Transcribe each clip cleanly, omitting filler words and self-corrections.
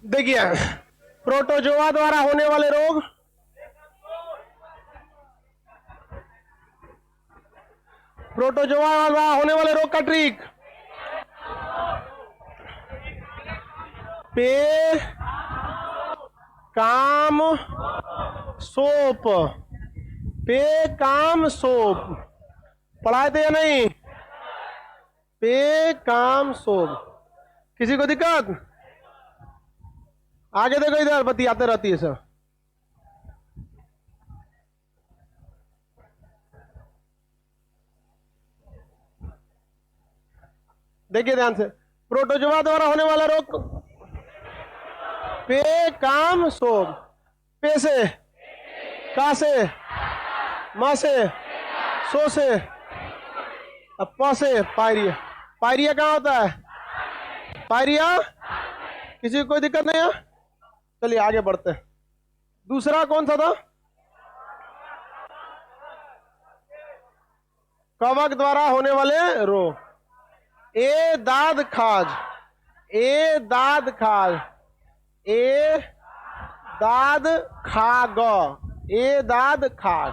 देखिए, प्रोटोजोआ द्वारा होने वाले रोग, प्रोटोजोआ द्वारा होने वाले रोग का ट्रिक, पे काम सोप, पे काम सोप पढ़ाए थे या नहीं? पे काम सोप। किसी को दिक्कत? आगे देखो, इधर बतियाते रहती है सर। देखिए ध्यान से, प्रोटोजोआ द्वारा होने वाला रोग, पे काम सोप, पे से, का से, मा से, सो से, अब प से पायरिया। पायरिया कहाँ होता है? पायरिया। किसी को कोई दिक्कत नहीं है? चलिए आगे बढ़ते हैं। दूसरा कौन सा था? कवक द्वारा होने वाले रोग, ए दाद खाज, ए दाद खाज, ए दाद खाग, ए दाद खाग।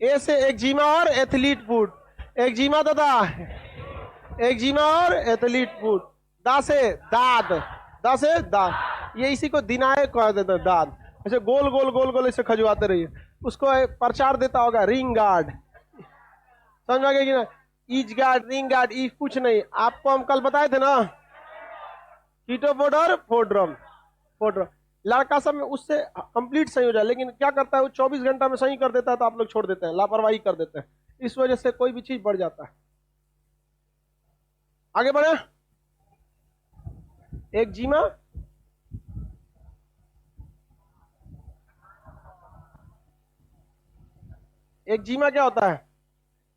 ए से एक्जिमा और एथलीट फूट, एक्जिमा दादा, एक्जिमा और एथलीट फूट। दा से दाद, दा से दाद, ये इसी को दिनाए कह देते हैं, दाद। ऐसे गोल गोल गोल गोल ऐसे खजुआते रहिए, उसको प्रचार देता होगा रिंग गार्ड, समझ आ गया कि ना? ईज गार्ड, रिंग गार्ड, ई कुछ नहीं। आपको हम कल बताए थे ना, कीटोपोड और फोड्रम, फोड्रम। लड़का सब में उससे कंप्लीट सही हो जाए, लेकिन क्या करता है वो 24 घंटा में सही कर देता है, तो आप लोग छोड़ देते हैं, लापरवाही कर देते हैं, इस वजह से कोई भी चीज बढ़ जाता है। आगे बढ़े। एक्जिमा, एक्जिमा क्या होता है?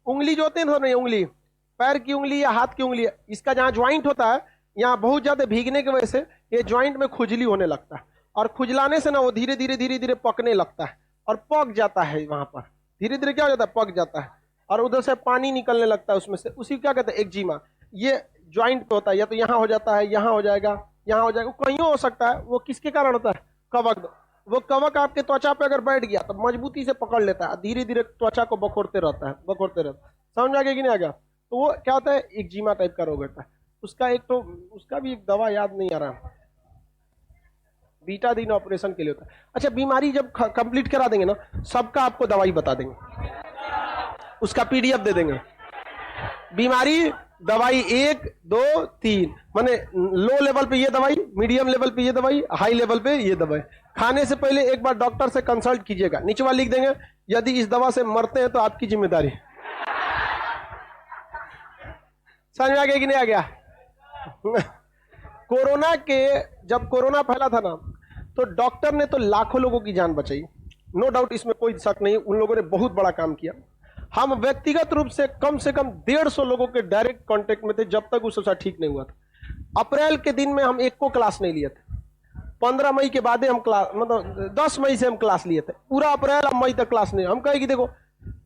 उंगली जो होती है ना, नहीं उंगली, पैर की उंगली या हाथ की उंगली, इसका जहां ज्वाइंट होता है, यहाँ बहुत ज्यादा भीगने की वजह से ये ज्वाइंट में खुजली होने लगता है, और खुजलाने से ना वो धीरे धीरे धीरे धीरे पकने लगता है और पक जाता है। वहां पर धीरे धीरे क्या हो जाता है? पक जाता है, और उधर से पानी निकलने लगता है उसमें से, उसी क्या कहते हैं? एक्जिमा। ये ज्वाइंट पे होता है, या तो यहाँ हो जाता है, यहाँ हो जाएगा, यहाँ हो जाएगा, कहीं हो सकता है। वो किसके कारण होता है? कवक। वो कवक आपके त्वचा पे अगर बैठ गया तो मजबूती से पकड़ लेता है, धीरे धीरे त्वचा को बखोरते रहता है, बखोरते रहता है। समझ आ गया कि नहीं आ गया? तो वो क्या होता है? एक्जिमा टाइप का रोग होता है। उसका एक तो, उसका भी एक दवा याद नहीं आ रहा, बीटाडीन ऑपरेशन के लिए होता है। अच्छा, बीमारी जब कंप्लीट करा देंगे ना, सबका आपको दवाई बता देंगे, उसका पीडीएफ दे देंगे। बीमारी, दवाई 1 2 3, माने लो लेवल पे ये दवाई, मीडियम लेवल पे ये दवाई, हाई लेवल पे ये दवाई। खाने से पहले एक बार डॉक्टर से कंसल्ट कीजिएगा, नीचे वाला लिख देंगे, यदि इस दवा से मरते हैं तो आपकी जिम्मेदारी। समझ में आ गया कि नहीं आ गया? कोरोना के, जब कोरोना फैला था ना, तो डॉक्टर ने तो लाखों लोगों की जान बचाई, नो डाउट, इसमें कोई शक नहीं, उन लोगों ने बहुत बड़ा काम किया। हम व्यक्तिगत रूप से कम 150 लोगों के डायरेक्ट कांटेक्ट में थे, जब तक उसका ठीक नहीं हुआ था। अप्रैल के दिन में हम एक को क्लास नहीं लिए थे, 15 मई के बाद हम क्लास, मतलब 10 मई से हम क्लास लिए थे, पूरा अप्रैल मई तक क्लास नहीं। हम कहे कि देखो,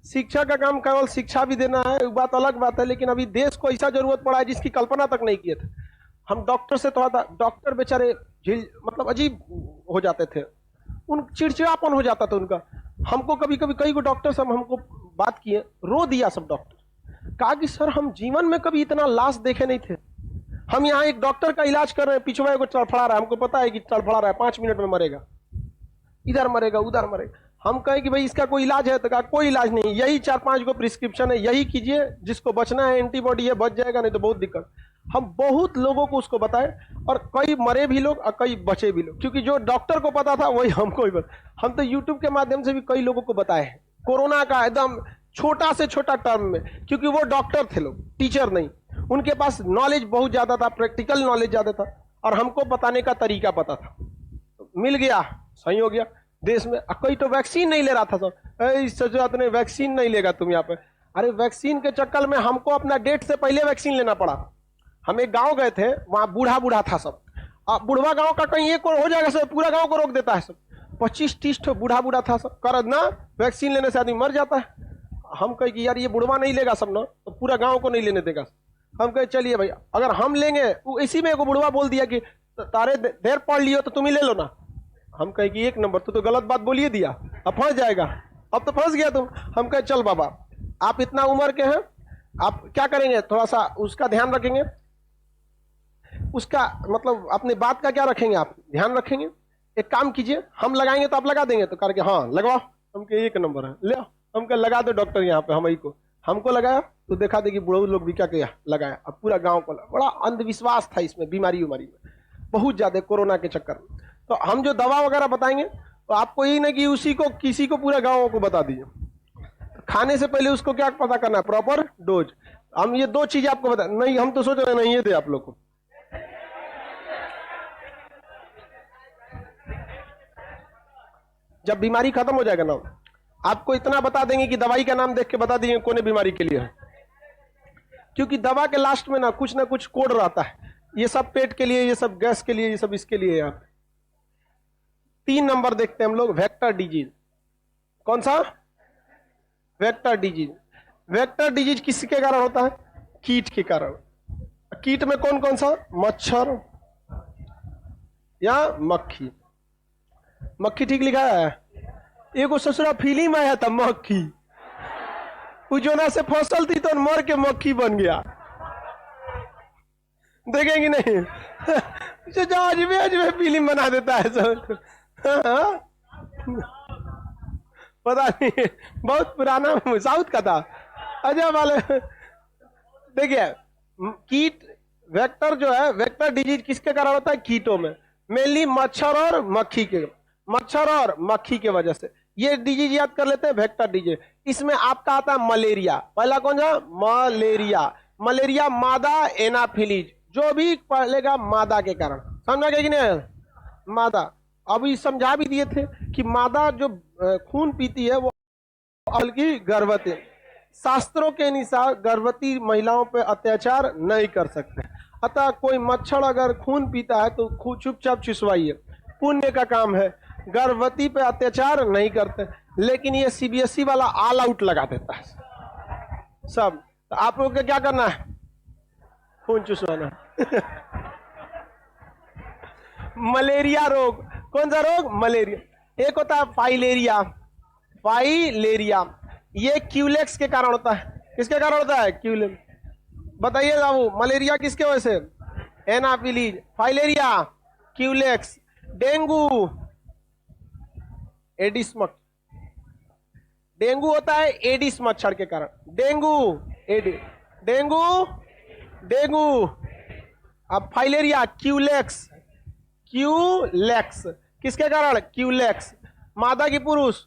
शिक्षा का काम केवल शिक्षा भी देना है, एक बात अलग बात है, लेकिन अभी देश को ऐसा जरूरत पड़ा है जिसकी कल्पना तक नहीं किए थे। हम डॉक्टर से थोड़ा था, डॉक्टर बेचारे मतलब अजीब हो जाते थे, उन चिड़चिड़ापन हो जाता था उनका। हमको कभी कभी कई को डॉक्टर से हमको बात किए, रो दिया सब डॉक्टर, कहा कि सर हम जीवन में कभी इतना लाश देखे नहीं थे। हम यहाँ एक डॉक्टर का इलाज कर रहे हैं, पिछवा को तड़फड़ा रहा है, हमको पता है कि तड़फड़ा रहा है, 5 मिनट में मरेगा, इधर मरेगा उधर मरेगा। हम कहें कि भाई इसका कोई इलाज है? तो कहा कोई इलाज नहीं, यही 4-5 गो प्रिस्क्रिप्शन है, यही कीजिए, जिसको बचना है एंटीबॉडी है बच जाएगा, नहीं तो बहुत दिक्कत। हम बहुत लोगों को उसको बताए, और कई मरे भी लोग और कई बचे भी लोग, क्योंकि जो डॉक्टर को पता था वही हमको ही पता। हम तो यूट्यूब के माध्यम से भी कई लोगों को बताए हैं कोरोना का, एकदम छोटा से छोटा टर्म में, क्योंकि वो डॉक्टर थे लोग, टीचर नहीं, उनके पास नॉलेज बहुत ज्यादा था, प्रैक्टिकल नॉलेज ज्यादा था, और हमको बताने का तरीका पता था। मिल गया, सही हो गया देश में। कोई तो वैक्सीन नहीं ले रहा था सर, ने वैक्सीन नहीं लेगा तुम यहाँ पे। अरे वैक्सीन के चक्कर में हमको अपना डेट से पहले वैक्सीन लेना पड़ा। हम एक गांव गए थे, वहां बूढ़ा बूढ़ा था सब, बुढ़वा गांव का कहीं एक और हो जाएगा सब, पूरा गांव को रोक देता है सब। 25-30 ठो बूढ़ा बूढ़ा था सब, कर ना वैक्सीन लेने से आदमी मर जाता है। हम कहे कि यार ये बुढ़वा नहीं लेगा सब ना, तो पूरा गांव को नहीं लेने देगा। हम कहे चलिए भाई, अगर हम लेंगे, इसी में एक बुढ़वा बोल दिया कि तारे देर पढ़ लियो तो तुम ही ले लो ना। हम कहे कि 1 नंबर, तू तो गलत बात बोलिए दिया, अब फंस जाएगा, अब तो फंस गया तुम। हम कहे चल बाबा, आप इतना उम्र के हैं, आप क्या करेंगे, थोड़ा सा उसका ध्यान रखेंगे, उसका मतलब अपनी बात का क्या रखेंगे, आप ध्यान रखेंगे। एक काम कीजिए, हम लगाएंगे तो आप लगा देंगे, तो करके हाँ लगवाओ। हम कहे 1 नंबर है, ले आओ। हम कहे लगा दो डॉक्टर यहाँ पे, हम ही को हमको लगाया तो देखा दे कि बुढ़ऊ लोग भी क्या किया, लगाया। अब पूरा गांव को बड़ा अंधविश्वास था इसमें, बीमारी में बहुत ज्यादा कोरोना के चक्कर में। तो हम जो दवा वगैरह बताएंगे तो आपको यही नहीं कि उसी को किसी को पूरा गाँव को बता दीजिए। खाने से पहले उसको क्या पता करना है, प्रॉपर डोज। हम ये 2 चीजें आपको बता, नहीं हम तो सोच रहे नहीं ये थे आप लोग को। जब बीमारी खत्म हो जाएगा ना, आपको इतना बता देंगे कि दवाई का नाम देख के बता देंगे कौन बीमारी के लिए है, क्योंकि दवा के लास्ट में ना कुछ कोड रहता है। ये सब पेट के लिए, ये सब गैस के लिए, ये सब इसके लिए। यहाँ 3 नंबर देखते हैं हम लोग, वेक्टर डिजीज। कौन सा? Vector disease. वेक्टर डिजीज किसके कारण होता है? कीट के कारण। कीट में कौन कौन सा? मच्छर या मक्खी। मक्खी ठीक लिखा है। एगो ससुरा फिल्म आया था मक्खी, उजोना से फसल थी तो मर के मक्खी बन गया। देखेंगे नहीं? अजबे फिल्म बना देता है सब। पता नहीं, बहुत पुराना साउथ का था, अजब वाले। देखिए कीट, वेक्टर जो है, वेक्टर डिजीज किसके कारण होता है? कीटों में, मेनली मच्छर और मक्खी के, मच्छर और मक्खी के वजह से ये डिजीज याद कर लेते हैं, वेक्टर डिजीज। इसमें आपका आता है मलेरिया। पहला कौन सा? मलेरिया। मलेरिया मादा एनाफिलीज, जो भी पहलेगा मादा के कारण। समझा गया कि नहीं? मादा। अभी समझा भी दिए थे कि मादा जो खून पीती है वो बल्कि गर्भवती, शास्त्रों के अनुसार गर्भवती महिलाओं पर अत्याचार नहीं कर सकते। अतः कोई मच्छर अगर खून पीता है तो चुपचाप चुसवाइए, पुण्य का काम है। गर्भवती पे अत्याचार नहीं करते, लेकिन ये सीबीएसई वाला ऑल आउट लगा देता है सब। तो आप लोग को क्या करना है? खून चुसवाना। मलेरिया रोग, कौन सा रोग? मलेरिया। एक होता है फाइलेरिया। फाइलेरिया ये क्यूलेक्स के कारण होता है। किसके कारण होता है? क्यूलेक्स। बताइए बाबू, मलेरिया किसके वजह से? Anopheles. Filaria Culex. Dengue Aedes मच्छर। डेंगू होता है एडिस मच्छर के कारण। Dengue dengue dengue. अब फाइलेरिया क्यूलेक्स। क्यूलेक्स किसके कारण? क्यूलेक्स। मादा की पुरुष?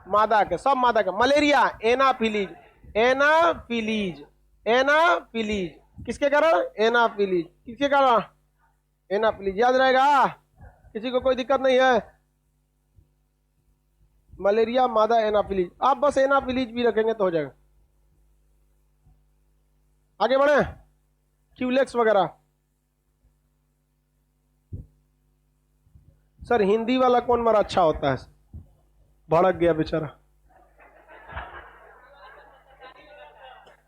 मादा के, सब मादा के। Malaria Anopheles. एनाफिलीज एनाफिलीज किसके कारण? एनाफिलीज। किसके कारण? एनाफिलीज। याद रहेगा, किसी को कोई दिक्कत नहीं है? मलेरिया मादा एनाफिलीज। आप बस एनाफिलीज भी रखेंगे तो हो जाएगा। आगे बढ़े, क्यूलेक्स वगैरह। सर हिंदी वाला कौन मरा अच्छा होता है? भड़क गया बेचारा।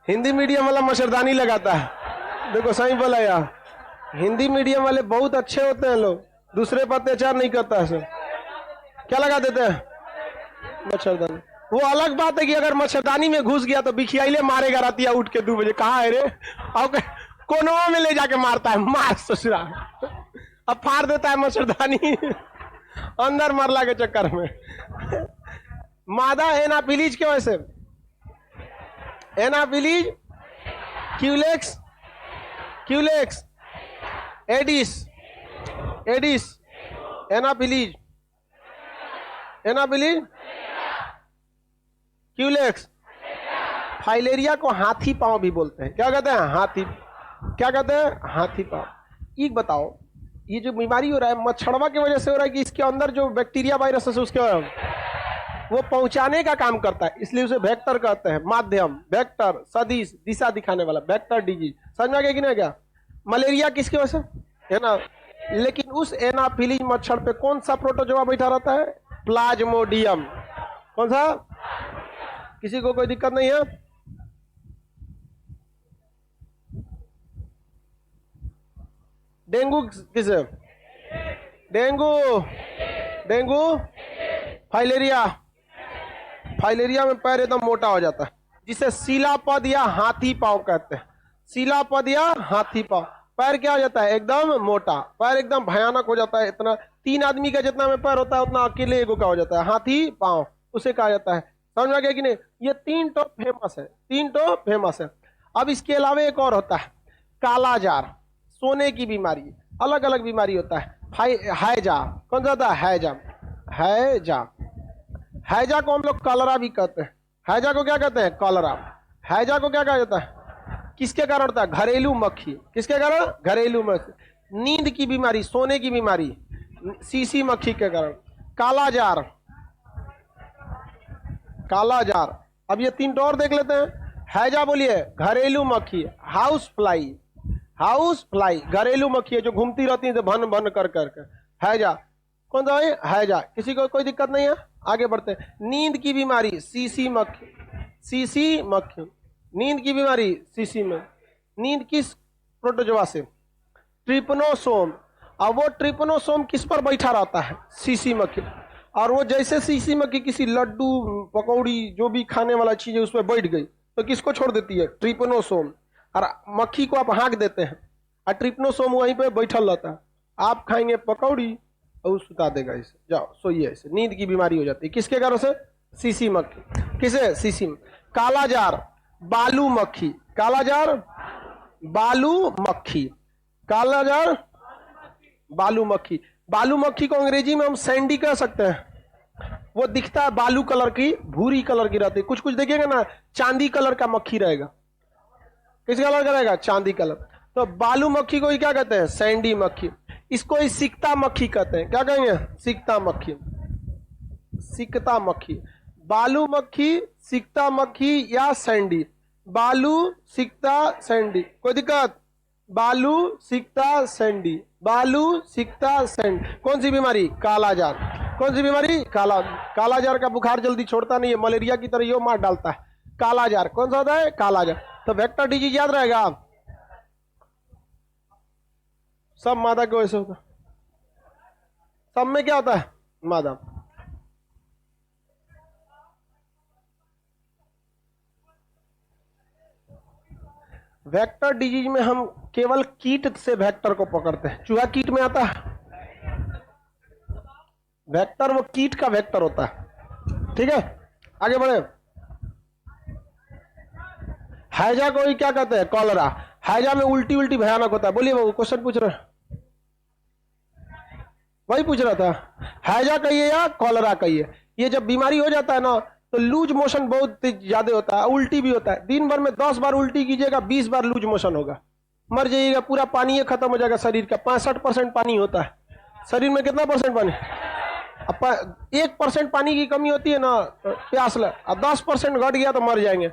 हिंदी मीडियम वाला मच्छरदानी लगाता है। देखो सही बोला यार, हिंदी मीडियम वाले बहुत अच्छे होते हैं लोग, दूसरे पर अत्याचार नहीं करता है सर। क्या लगा देते हैं? मच्छरदानी। वो अलग बात है कि अगर मच्छरदानी में घुस गया तो बिखियाइले मारेगा रातिया उठ के 2 बजे। कहाँ है रे? और कोनवा में ले जाके मारता है, मार ससुरा। अब फाड़ देता है मच्छरदानी अंदर मरला के चक्कर में। मादा एनाफिलीज की वजह से। Anopheles, Culex, Culex, Aedes, Aedes, Anopheles, Anopheles, Culex. Filaria को हाथी पांव भी बोलते हैं। क्या कहते हैं? हाथी। क्या कहते हैं? हाथी पांव। एक बताओ, ये जो बीमारी हो रहा है मच्छरवा की वजह से हो रहा है कि इसके अंदर जो बैक्टीरिया वायरस है उसके वो पहुंचाने का काम करता है, इसलिए उसे वेक्टर कहते हैं। माध्यम, वेक्टर, सदिश, दिशा दिखाने वाला, वेक्टर डिजीज। समझ में गया कि नहीं? क्या मलेरिया किसकी वजह से है ना? लेकिन उस एनाफिलीज मच्छर पे कौन सा प्रोटोजोआ बैठा रहता है? प्लाज्मोडियम। कौन सा? किसी को कोई दिक्कत नहीं है? डेंगू किसे? डेंगू, डेंगू, फाइलेरिया, फाइलेरिया में पैर एकदम मोटा हो जाता है, जिसे सीलापद या हाथी पांव कहते हैं। सीलापद या हाथी पांव, पैर क्या हो जाता है? एकदम मोटा, पैर एकदम भयानक हो जाता है। इतना 3 आदमी का जितना में पैर होता है उतना अकेले एगो का हो जाता है, हाथी पांव, उसे कहा जाता है। समझ में गया कि नहीं? ये 3 तो फेमस है, 3 तो फेमस है। अब इसके अलावा एक और होता है कालाजार, सोने की बीमारी, अलग अलग बीमारी होता है। हैजा, कौन सा होता है? हैजा, हैजा, हैजा को हम लोग कलरा भी कहते हैं। हैजा को क्या कहते हैं? कलरा। हैजा को क्या कहा जाता है? किसके कारण होता है? घरेलू मक्खी। किसके कारण? घरेलू मक्खी। नींद की बीमारी, सोने की बीमारी, सीसी मक्खी के कारण। कालाजार, कालाजार। अब ये 3 और देख लेते हैं। हैजा बोलिए, घरेलू मक्खी। हाउस फ्लाई, हाउस फ्लाई घरेलू मक्खी है जो घूमती रहती है भन भन कर करके। हैजा, कौन सा है? हैजा। किसी को कोई दिक्कत नहीं है? आगे बढ़ते हैं। नींद की बीमारी, सीसी मक्खी, सीसी मक्खी। नींद की बीमारी सीसी में। नींद किस प्रोटोजोआ से? ट्रिपनोसोम। अब वो ट्रिपनोसोम किस पर बैठा रहता है? सीसी मक्खी। और वो जैसे सीसी मक्खी किसी लड्डू पकौड़ी जो भी खाने वाला चीज है उस पर बैठ गई तो किसको छोड़ देती है? ट्रिपनोसोम। और मक्खी को आप हाँक देते हैं और ट्रिपनोसोम वहीं पे बैठल रहता है। आप खाएंगे पकौड़ी और सुता देगा इसे, जाओ सोइए ऐसे। नींद की बीमारी हो जाती है किसके कारण से? सीसी मक्खी। किसे? सीसी में। कालाजार, बालू मक्खी। कालाजार, बालू मक्खी। कालाजार, बालू मक्खी। बालू मक्खी को अंग्रेजी में हम सैंडी कह सकते हैं। वो दिखता है बालू कलर की, भूरी कलर की रहती है। कुछ कुछ देखिएगा ना चांदी कलर का मक्खी रहेगा। किस कलर का रहेगा? चांदी कलर। तो बालू मक्खी को ही क्या कहते हैं? सैंडी मक्खी। इसको ही सिकता मक्खी कहते हैं। क्या कहेंगे? सिकता मक्खी, सिकता मक्खी। बालू मक्खी, सिकता मक्खी या सैंडी। बालू, सिकता, सैंडी। कोई दिक्कत? बालू, सिकता, सैंडी, बालू, सिकता, सैंडी। कौन सी बीमारी? कालाजार। कौन सी बीमारी? कालाजार का बुखार जल्दी छोड़ता नहीं है, मलेरिया की तरह यो मार डालता है। कालाजार कौन सा होता है? कालाजार। तो वेक्टर डिजीज याद रहेगा। सब मादा को ऐसे होता, सब में क्या होता है? मादा। वेक्टर डिजीज में हम केवल कीट से वेक्टर को पकड़ते हैं। चूहा कीट में आता है वेक्टर, वो कीट का वेक्टर होता है। ठीक है, आगे बढ़े। हैजा को ही क्या कहते हैं? कॉलरा। हैजा में उल्टी उल्टी भयानक होता है। बोलिए बाबू, क्वेश्चन पूछ रहे, वही पूछ रहा था। हैजा कहिए या कॉलरा कहिए, ये जब बीमारी हो जाता है ना तो लूज मोशन बहुत ज्यादा होता है, उल्टी भी होता है। दिन भर में 10 बार उल्टी कीजिएगा, 20 बार लूज मोशन होगा, मर जाइएगा। पूरा पानी खत्म हो जाएगा शरीर का। 65% पानी होता है शरीर में। कितना परसेंट पानी? 1% पानी की कमी होती है ना तो प्यास लग, 10% घट गया तो मर जाएंगे।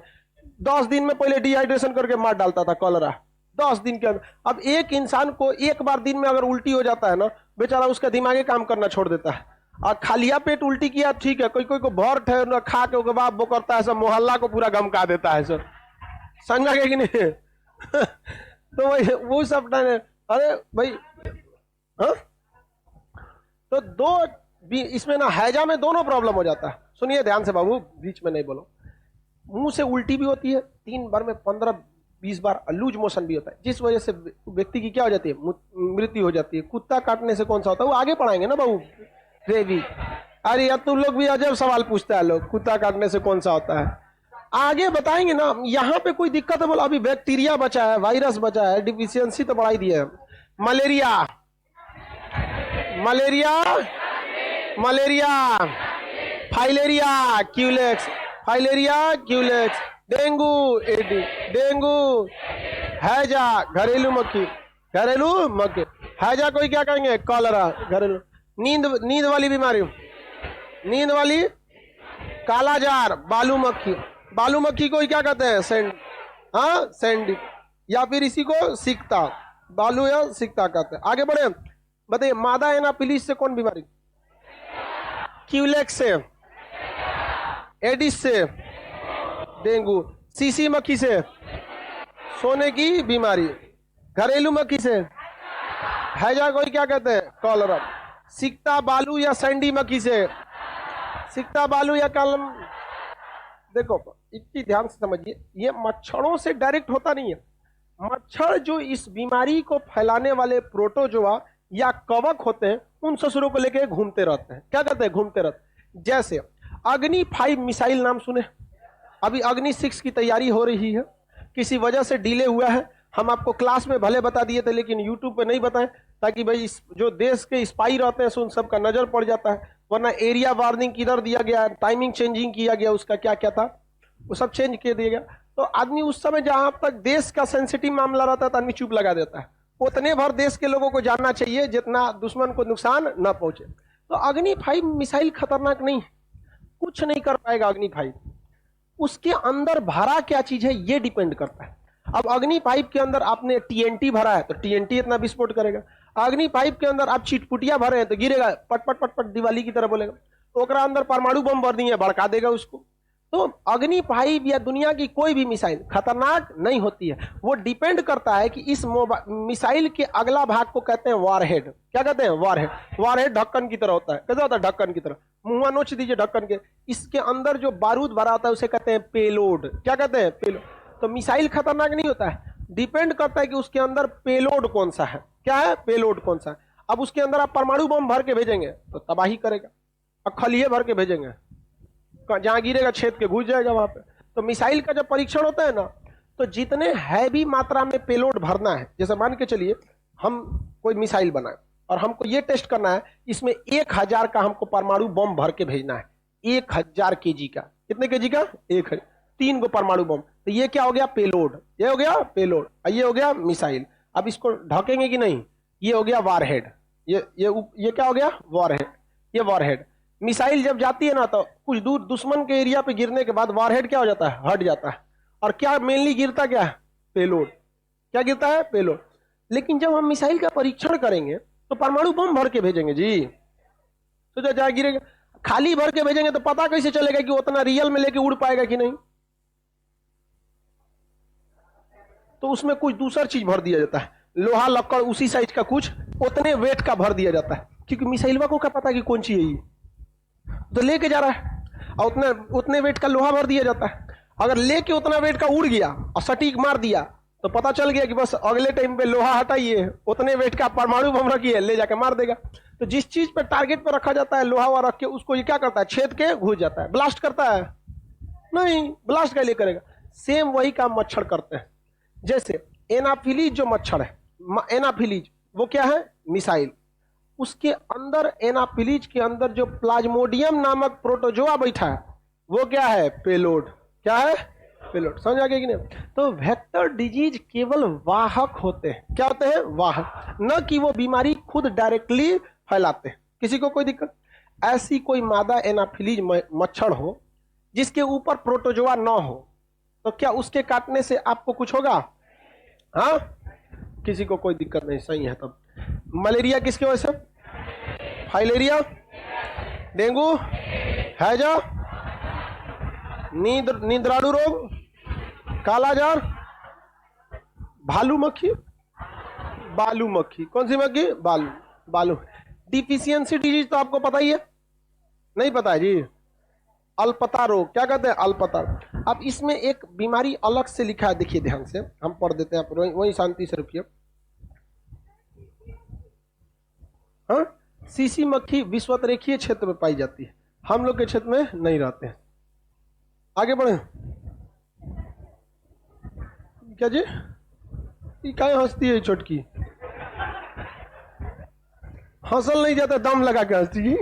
10 दिन में पहले डिहाइड्रेशन करके मार डालता था कॉलरा, 10 दिन के अंदर। अब एक इंसान को एक बार दिन में अगर उल्टी हो जाता है ना, बेचारा उसका दिमागी काम करना छोड़ देता है। और खालिया पेट उल्टी किया ठीक है, कोई कोई को भर ठहर खा के बाद वो करता है सब, मोहल्ला को पूरा गमका देता है सर। समझा गया कि नहीं? तो वही वो सब अरे भाई, हाँ। तो दो इसमें ना हैजा में दोनों प्रॉब्लम हो जाता है। सुनिए ध्यान से बाबू, बीच में नहीं बोलो। मुंह से उल्टी भी होती है, 3 बार में 15-20 बार लूज मोशन भी होता है, जिस वजह से व्यक्ति की क्या हो जाती है? मृत्यु हो जाती है। कुत्ता काटने से कौन सा होता है वो आगे पढ़ाएंगे ना बाबू, रेबी। अरे यार तुम लोग भी अजब सवाल पूछता है लोग, कुत्ता काटने से कौन सा होता है आगे बताएंगे ना। यहाँ पे कोई दिक्कत है बोला? अभी बैक्टीरिया बचा है, वायरस बचा है, डिफिशियंसी तो बढ़ाई दी है। Malaria, malaria, malaria, filaria Culex, filaria Culex, dengue Aedes, dengue, हैजा घरेलू मक्खी, घरेलू मक्खी। हैजा कोई क्या कहेंगे? कॉलरा, घरेलू। नींद वाली बीमारी, नींद वाली कालाजार, बालू मक्खी। बालू मक्खी को ही क्या कहते हैं? सैंड, हाँ सैंडी, या फिर इसी को सिकता, बालू या सिकता कहते हैं। आगे बढ़े, बताइए मादा एनाफिलिस से कौन बीमारी? क्यूलेक्स से, एडिस से, डेंगू। सीसी मक्खी से, सोने की बीमारी। घरेलू मक्खी से, हैजा कोई क्या कहते हैं, कॉलरा। सिकता बालू या सैंडी मक्खी से, सिकता बालू या कलम। देखो इतनी ध्यान से समझिए, ये मच्छरों से डायरेक्ट होता नहीं है। मच्छर जो इस बीमारी को फैलाने वाले प्रोटोजोआ या कवक होते हैं, उन ससुरों को लेके घूमते रहते हैं। क्या कहते हैं, घूमते रहते। जैसे अग्नि 5 मिसाइल नाम सुने, अभी अग्नि 6 की तैयारी हो रही है, किसी वजह से डिले हुआ है। हम आपको क्लास में भले बता दिए थे, लेकिन यूट्यूब पे नहीं बताएं, ताकि भाई जो देश के स्पाई रहते हैं उन सबका नजर पड़ जाता है। वरना एरिया वार्निंग किधर दिया गया, टाइमिंग चेंजिंग किया गया, उसका क्या क्या था वो सब चेंज कर दिया गया। तो आदमी उस समय जहां तक देश का सेंसिटिव मामला रहता है तो आदमी चुप लगा देता है। उतने भर देश के लोगों को जानना चाहिए जितना दुश्मन को नुकसान न पहुंचे। तो अग्नि 5 मिसाइल खतरनाक नहीं है, कुछ नहीं कर पाएगा अग्नि 5। उसके अंदर भरा क्या चीज है ये डिपेंड करता है। अब अग्नि 5 के अंदर आपने टीएनटी भरा है तो टीएनटी इतना विस्फोट करेगा। अग्नि 5 के अंदर आप चिटपुटिया भरे हैं तो गिरेगा, पट पट पट पट दिवाली की तरह बोलेगा। तो ओकरा अंदर परमाणु बम भर दिए, भड़का देगा उसको। तो अग्नि 5 या दुनिया की कोई भी मिसाइल खतरनाक नहीं होती है। वो डिपेंड करता है कि इस मिसाइल के अगला भाग को कहते हैं वारहेड। क्या कहते हैं, वारहेड। वारहेड ढक्कन की तरह होता है। कैसा होता है, ढक्कन की तरह। मुंह नोच दीजिए ढक्कन के, इसके अंदर जो बारूद भरा होता है उसे कहते हैं पेलोड। क्या कहते हैं, पेलोड। तो मिसाइल खतरनाक नहीं होता है, डिपेंड करता है कि उसके अंदर पेलोड कौन सा है। क्या है, पेलोड कौन सा है। अब उसके अंदर आप परमाणु बम भर के भेजेंगे तो तबाही करेगा, और खलिए भर के भेजेंगे जहां गिरेगा छेद के घुस जाएगा वहां पे। तो मिसाइल का जब परीक्षण होता है ना, तो जितने हैवी मात्रा में पेलोड भरना है, जैसे मान के चलिए हम कोई मिसाइल बनाए और हमको ये टेस्ट करना है, इसमें 1000 का हमको परमाणु बम भर के भेजना है। 1000 केजी का, कितने केजी का, 1000। 3 गो परमाणु बम। तो ये क्या हो गया, पेलोड। ये हो गया पेलोड, ये हो गया मिसाइल। अब इसको ढकेंगे कि नहीं, ये हो गया वारहेड। ये क्या हो गया, वारहेड। ये वारहेड। मिसाइल जब जाती है ना तो कुछ दूर दुश्मन के एरिया पे गिरने के बाद वारहेड क्या हो जाता है, हट जाता है। और क्या मेनली गिरता क्या है, पेलोड। क्या गिरता है, पेलोड। लेकिन जब हम मिसाइल का परीक्षण करेंगे तो परमाणु बम भर के भेजेंगे जी, तो जहाँ गिरेगा खाली भर के भेजेंगे तो पता कैसे चलेगा कि उतना रियल में लेके उड़ पाएगा कि नहीं। तो उसमें कुछ दूसरा चीज भर दिया जाता है, लोहा लक्कड़ उसी साइज का कुछ उतने वेट का भर दिया जाता है, क्योंकि मिसाइलवा को क्या पता कि कौन सी है ये, तो लेके जा रहा है और उतने वेट का लोहा भर दिया जाता है। अगर लेके उतना वेट का उड़ गया और सटीक मार दिया तो पता चल गया कि बस अगले टाइम पे लोहा हटाइए, उतने वेट का परमाणु बम रखिए, ले जाके मार देगा। तो जिस चीज पे टारगेट पे रखा जाता है लोहा वहा रख के, उसको ये क्या करता है, छेद के घुस जाता है। ब्लास्ट करता है नहीं, ब्लास्ट का लिए करेगा। सेम वही काम मच्छर करते हैं। जैसे एनाफिलीज जो मच्छर है, एनाफिलीज वो क्या है, मिसाइल। उसके अंदर एनाफिलीज के अंदर जो प्लाज्मोडियम नामक प्रोटोजोआ बैठा है वो क्या है, पेलोड। क्या है, पेलोड। समझ आ गया कि नहीं। तो वेक्टर डिजीज केवल वाहक होते हैं। क्या होते हैं, वाहक, न कि वो बीमारी खुद डायरेक्टली फैलाते हैं। किसी को कोई दिक्कत, ऐसी कोई मादा एनाफिलीज मच्छर हो जिसके ऊपर प्रोटोजोआ न हो तो क्या उसके काटने से आपको कुछ होगा, हाँ, किसी को कोई दिक्कत नहीं। सही है। तब मलेरिया किसकी वजह से, फाइलेरिया, डेंगू, हैजा, नींद्राणु रोग, कालाजार, भालू मक्खी, बालू मक्खी। कौन सी मक्खी, बालू, बालू। डिफिशियंसी डिजीज तो आपको पता ही है, नहीं पता है जी, अल्पता रोग। क्या कहते हैं, अल्पता। अब इसमें एक बीमारी अलग से लिखा है, देखिए ध्यान से, हम पढ़ देते हैं, आप वही शांति से रुकिए। हाँ, सीसी मक्खी विषुवतरेखीय क्षेत्र में पाई जाती है, हम लोग के क्षेत्र में नहीं रहते हैं। आगे बढ़े, क्या जी, क्या हंसती है छोटकी, हंसल नहीं जाता, दम लगा के हंसती जी।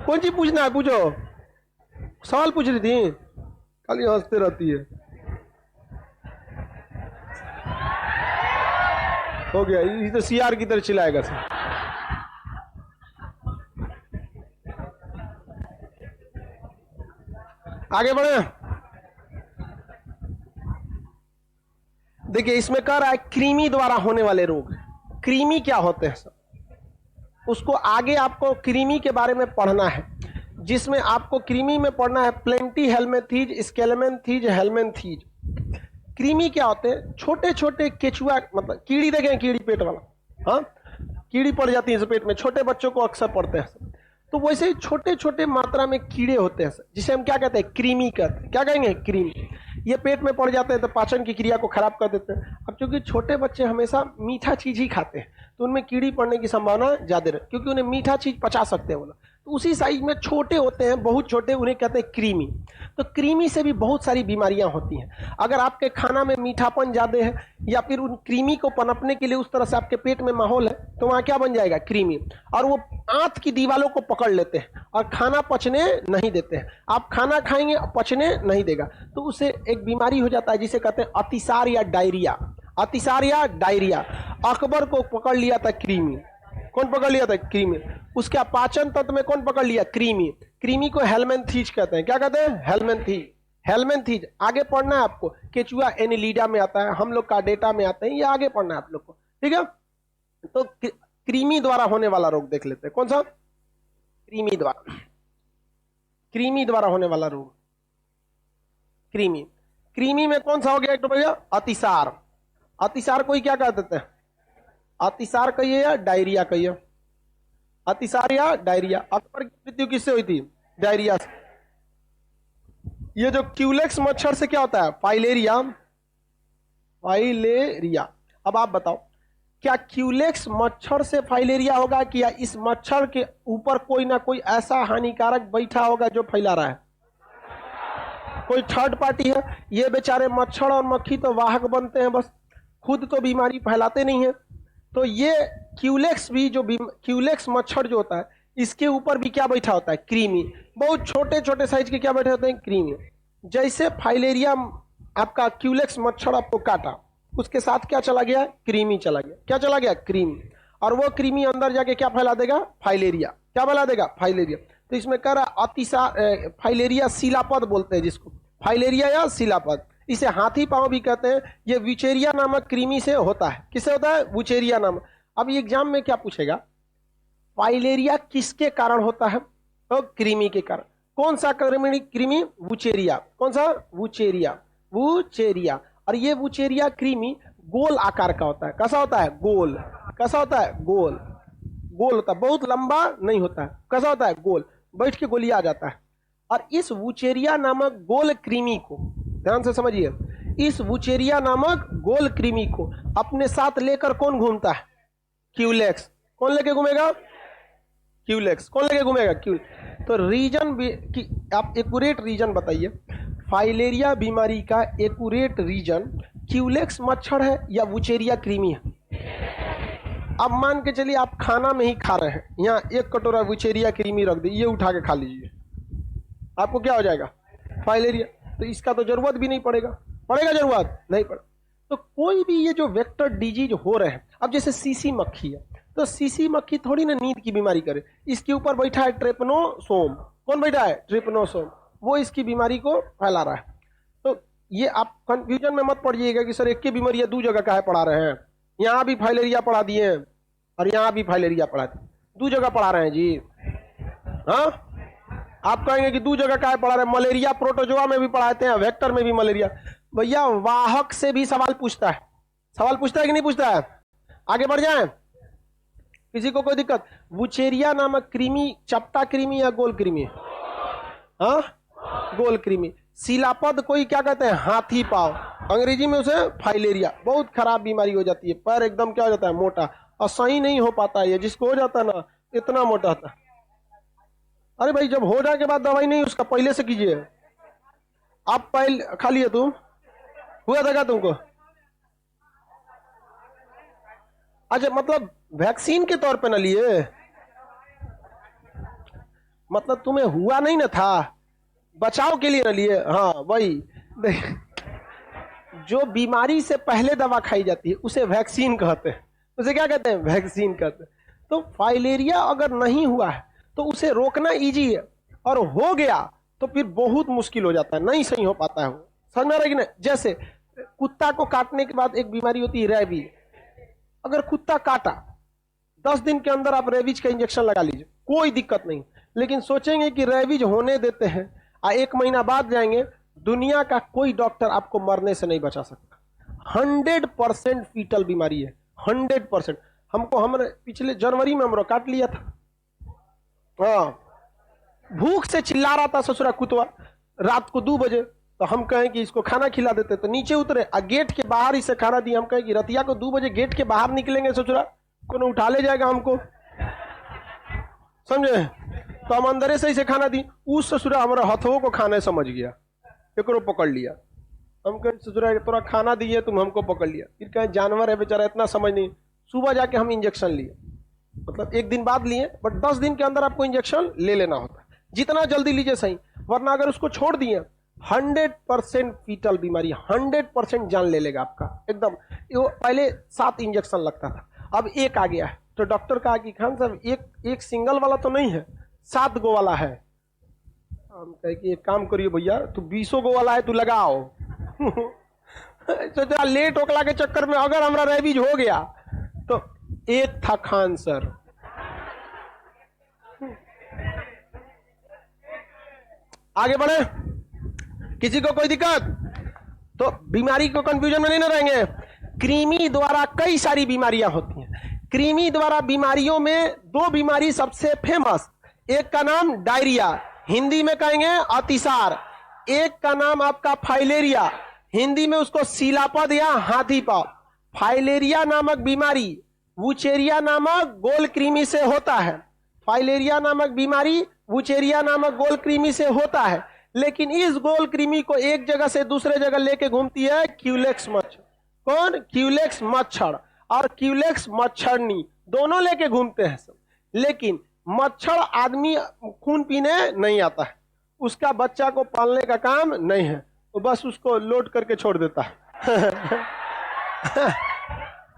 कौन चीज पूछना है, पूछो, सवाल पूछ रही थी, खाली हंसते रहती है। हो गया, ये तो सीआर की तरह चिल्लाएगा सर। आगे बढ़े, देखिए इसमें कह रहा है कृमि द्वारा होने वाले रोग। कृमि क्या होते हैं सर, उसको आगे आपको कृमि के बारे में पढ़ना है, जिसमें आपको कृमि में पढ़ना है प्लेंटी हेलमेंथीज, स्केलेमेंथीज, हेलमेंथीज। कृमि क्या होते हैं, छोटे छोटे केचुआ, मतलब कीड़ी, देखें कीड़ी पेट वाला, हाँ, कीड़ी पड़ जाती है पेट में, छोटे बच्चों को अक्सर पड़ते हैं। तो वैसे ही छोटे छोटे मात्रा में कीड़े होते हैं जिसे हम क्या कहते हैं, कृमि कहते हैं। क्या कहेंगे, कृमि। ये पेट में पड़ जाते हैं तो पाचन की क्रिया को खराब कर देते हैं। अब चूंकि छोटे बच्चे हमेशा मीठा चीज ही खाते हैं तो उनमें कीड़ी पड़ने की संभावना ज्यादा है, क्योंकि उन्हें मीठा चीज पचा सकते हैं वो लोग। तो उसी साइज में छोटे होते हैं, बहुत छोटे, उन्हें कहते हैं कृमि। तो कृमि से भी बहुत सारी बीमारियां होती हैं। अगर आपके खाना में मीठापन ज्यादा है या फिर उन कृमि को पनपने के लिए उस तरह से आपके पेट में माहौल है तो वहां क्या बन जाएगा, कृमि। और वो आंत की दीवारों को पकड़ लेते हैं और खाना पचने नहीं देते हैं। आप खाना खाएंगे पचने नहीं देगा, तो उससे एक बीमारी हो जाता है जिसे कहते हैं अतिसार या डायरिया। अतिसार या डायरिया। अकबर को पकड़ लिया था कृमि। कौन पकड़ लिया था, कृमि। उसके पाचन तंत्र में कौन पकड़ लिया, कृमि। कृमि को हेलमेंथीज कहते हैं। क्या कहते हैं, हेलमेंथीज। हेलमेंथीज आगे पढ़ना है आपको, केचुआ एनिलिडा में आता है, हम लोग का डेटा में आते हैं, ये आगे पढ़ना है आप लोग को, ठीक है। तो कृमि द्वारा होने वाला रोग देख लेते हैं। कौन सा, कृमि द्वारा। कृमि द्वारा होने वाला रोग, कृमि। कृमि में कौन सा हो गया एक तो भैया, अतिसार। अतिसार को ही क्या कह देते हैं, अतिसार कहिए या डायरिया कहिए, अतिसार या डायरिया। अकबर की मृत्यु किससे हुई थी, डायरिया से। ये जो क्यूलेक्स मच्छर से क्या होता है, फाइलेरिया। फाइलेरिया। अब आप बताओ, क्या क्यूलेक्स मच्छर से फाइलेरिया होगा कि या इस मच्छर के ऊपर कोई ना कोई ऐसा हानिकारक बैठा होगा जो फैला रहा है, कोई थर्ड पार्टी है। ये बेचारे मच्छर और मक्खी तो वाहक बनते हैं बस, खुद तो बीमारी फैलाते नहीं है। तो ये क्यूलेक्स भी, जो क्यूलेक्स मच्छर जो होता है, इसके ऊपर भी क्या बैठा होता है, कृमि। बहुत छोटे छोटे साइज के क्या बैठे होते हैं, कृमि। जैसे फाइलेरिया आपका क्यूलेक्स मच्छर आपको काटा, उसके साथ क्या चला गया, कृमि चला गया। क्या चला गया, कृमि। और वो कृमि अंदर जाके क्या फैला देगा, फाइलेरिया। क्या फैला देगा, फाइलेरिया। तो इसमें कह रहा अतिसार, फाइलेरिया शिलापद बोलते हैं जिसको, फाइलेरिया या शिलापद। इसे हाथी पांव भी कहते हैं। ये वुचेरिया नामक कृमि से होता है। किससे होता है, वुचेरिया नामक। अब एग्जाम में क्या पूछेगा, फाइलेरिया किसके कारण होता है, तो कृमि के कारण। कौन सा कृमि, वुचेरिया। कौन सा, वुचेरिया। वुचेरिया। और ये वुचेरिया कृमि गोल आकार का होता है। कैसा होता है, गोल। कैसा होता है, गोल। गोल होता है, बहुत लंबा नहीं होता है। कैसा होता है, गोल। बैठ के गोलिया आ जाता है। और इस वुचेरिया नामक गोल कृमि को, ध्यान से समझिए, इस वुचेरिया नामक गोल कृमि को अपने साथ लेकर कौन घूमता है, क्यूलेक्स। कौन लेके घूमेगा, क्यूलेक्स। कौन लेके घूमेगा, क्यूलेक्स। तो रीजन भी आप एक्यूरेट रीजन बताइए, फाइलेरिया बीमारी का एक्यूरेट रीजन क्यूलेक्स मच्छर है या वुचेरिया कृमि है। अब मान के चलिए आप खाना में ही खा रहे हैं, यहाँ एक कटोरा वुचेरिया कृमि रख दी, ये उठा के खा लीजिए, आपको क्या हो जाएगा, फाइलेरिया। तो इसका तो जरूरत भी नहीं पड़ेगा, पड़ेगा जरूरत नहीं पड़ेगा। तो कोई भी ये जो वेक्टर डिजीज हो रहे हैं, अब जैसे सीसी मक्खी है, तो सीसी मक्खी थोड़ी ना नींद की बीमारी करे, इसके ऊपर बैठा है ट्रिपनोसोम। कौन बैठा है, ट्रिपनोसोम। वो इसकी बीमारी को फैला रहा है। तो ये आप कंफ्यूजन में मत पड़िएगा कि सर एक की बीमारी है, दो जगह काहे पढ़ा रहे हैं, यहाँ भी फाइलेरिया पढ़ा दिए और यहाँ भी फाइलेरिया पढ़ा दिए, दो जगह पढ़ा रहे हैं जी। हाँ, आप कहेंगे कि दो जगह काहे पढ़ा रहे हैं, मलेरिया प्रोटोजोआ में भी पढ़ाते हैं, वेक्टर में भी मलेरिया। भैया वाहक से भी सवाल पूछता है, सवाल पूछता है कि नहीं पूछता है। आगे बढ़ जाए, किसी को कोई दिक्कत। वुचेरिया नामक कृमि चपटा कृमि या गोल कृमि, हाँ, गोल कृमि। शिलापद कोई क्या कहते हैं, हाथी पाव, अंग्रेजी में उसे फाइलेरिया। बहुत खराब बीमारी हो जाती है, पैर एकदम क्या हो जाता है, मोटा, और सही नहीं हो पाता है। ये जिसको हो जाता है ना, इतना मोटा होता है। अरे भाई जब हो जाने के बाद दवाई नहीं, उसका पहले से कीजिए। आप पहले खा लिए, तुम हुआ था क्या तुमको, अच्छा मतलब वैक्सीन के तौर पे ना लिए, मतलब तुम्हें हुआ नहीं ना था, बचाव के लिए ना लिए। हाँ वही, जो बीमारी से पहले दवा खाई जाती है उसे वैक्सीन कहते हैं, उसे क्या कहते हैं, वैक्सीन कहते हैं। तो फाइलेरिया अगर नहीं हुआ है तो उसे रोकना इजी है, और हो गया तो फिर बहुत मुश्किल हो जाता है, नहीं सही हो पाता है वो, समझ में रहेगी ना। जैसे कुत्ता को काटने के बाद एक बीमारी होती है रेबीज। अगर कुत्ता काटा 10 दिन के अंदर आप रेबीज का इंजेक्शन लगा लीजिए, कोई दिक्कत नहीं। लेकिन सोचेंगे कि रेबीज होने देते हैं, 1 महीना बाद जाएंगे, दुनिया का कोई डॉक्टर आपको मरने से नहीं बचा सकता। 100% फीटल बीमारी है, 100%। हमको, हमने पिछले जनवरी में हमरो काट लिया था। हाँ, भूख से चिल्ला रहा था ससुरा कुतवा रात को 2 बजे। तो हम कहें कि इसको खाना खिला देते, तो नीचे उतरे और गेट के बाहर इसे खाना दिया। हम कहें कि रतिया को 2 बजे गेट के बाहर निकलेंगे ससुरा, कौन उठा ले जाएगा हमको, समझे? तो हम अंदर से इसे खाना दी। उस ससुरा हमारा हथों को खाने समझ गया, एक पकड़ लिया। हम कहें ससुरा तोरा खाना दिए, तुम हमको पकड़ लिया। फिर कहें जानवर है बेचारा, इतना समझ नहीं। सुबह जाके हम इंजेक्शन लिए, मतलब 1 दिन बाद लिए, बट 10 दिन के अंदर आपको इंजेक्शन ले लेना होता है, जितना जल्दी लीजिए सही, वरना अगर उसको छोड़ दिए 100% फीटल बीमारी, 100% जान ले लेगा आपका एकदम। वो पहले 7 इंजेक्शन लगता था, अब 1 आ गया है। तो डॉक्टर कहा कि खान साहब एक सिंगल वाला तो नहीं है, 7 गो वाला है। हम कहे कि एक काम करिए भैया, तू 20 गो वाला है, तू लगाओ। तो लेट ओकला के चक्कर में अगर हमारा रेबीज हो गया तो एक था खान सर। आगे बढ़े, किसी को कोई दिक्कत? तो बीमारी को कंफ्यूजन में नहीं ना रहेंगे। कृमि द्वारा कई सारी बीमारियां होती हैं। कृमि द्वारा बीमारियों में 2 बीमारी सबसे फेमस, एक का नाम डायरिया, हिंदी में कहेंगे अतिसार। एक का नाम आपका फाइलेरिया, हिंदी में उसको सीलापद या हाथी पांव। फाइलेरिया नामक बीमारी वुचेरिया नामक गोल कृमि से होता है। फाइलेरिया नामक बीमारी वुचेरिया नामक गोल कृमि से होता है, लेकिन इस गोल कृमि को एक जगह से दूसरे जगह लेके घूमती है क्यूलेक्स मच्छर। कौन? क्यूलेक्स मच्छर और क्यूलेक्स मच्छरनी, दोनों लेके घूमते हैं सब। लेकिन मच्छर आदमी खून पीने नहीं आता है, उसका बच्चा को पालने का काम नहीं है, तो बस उसको लोड करके छोड़ देता है।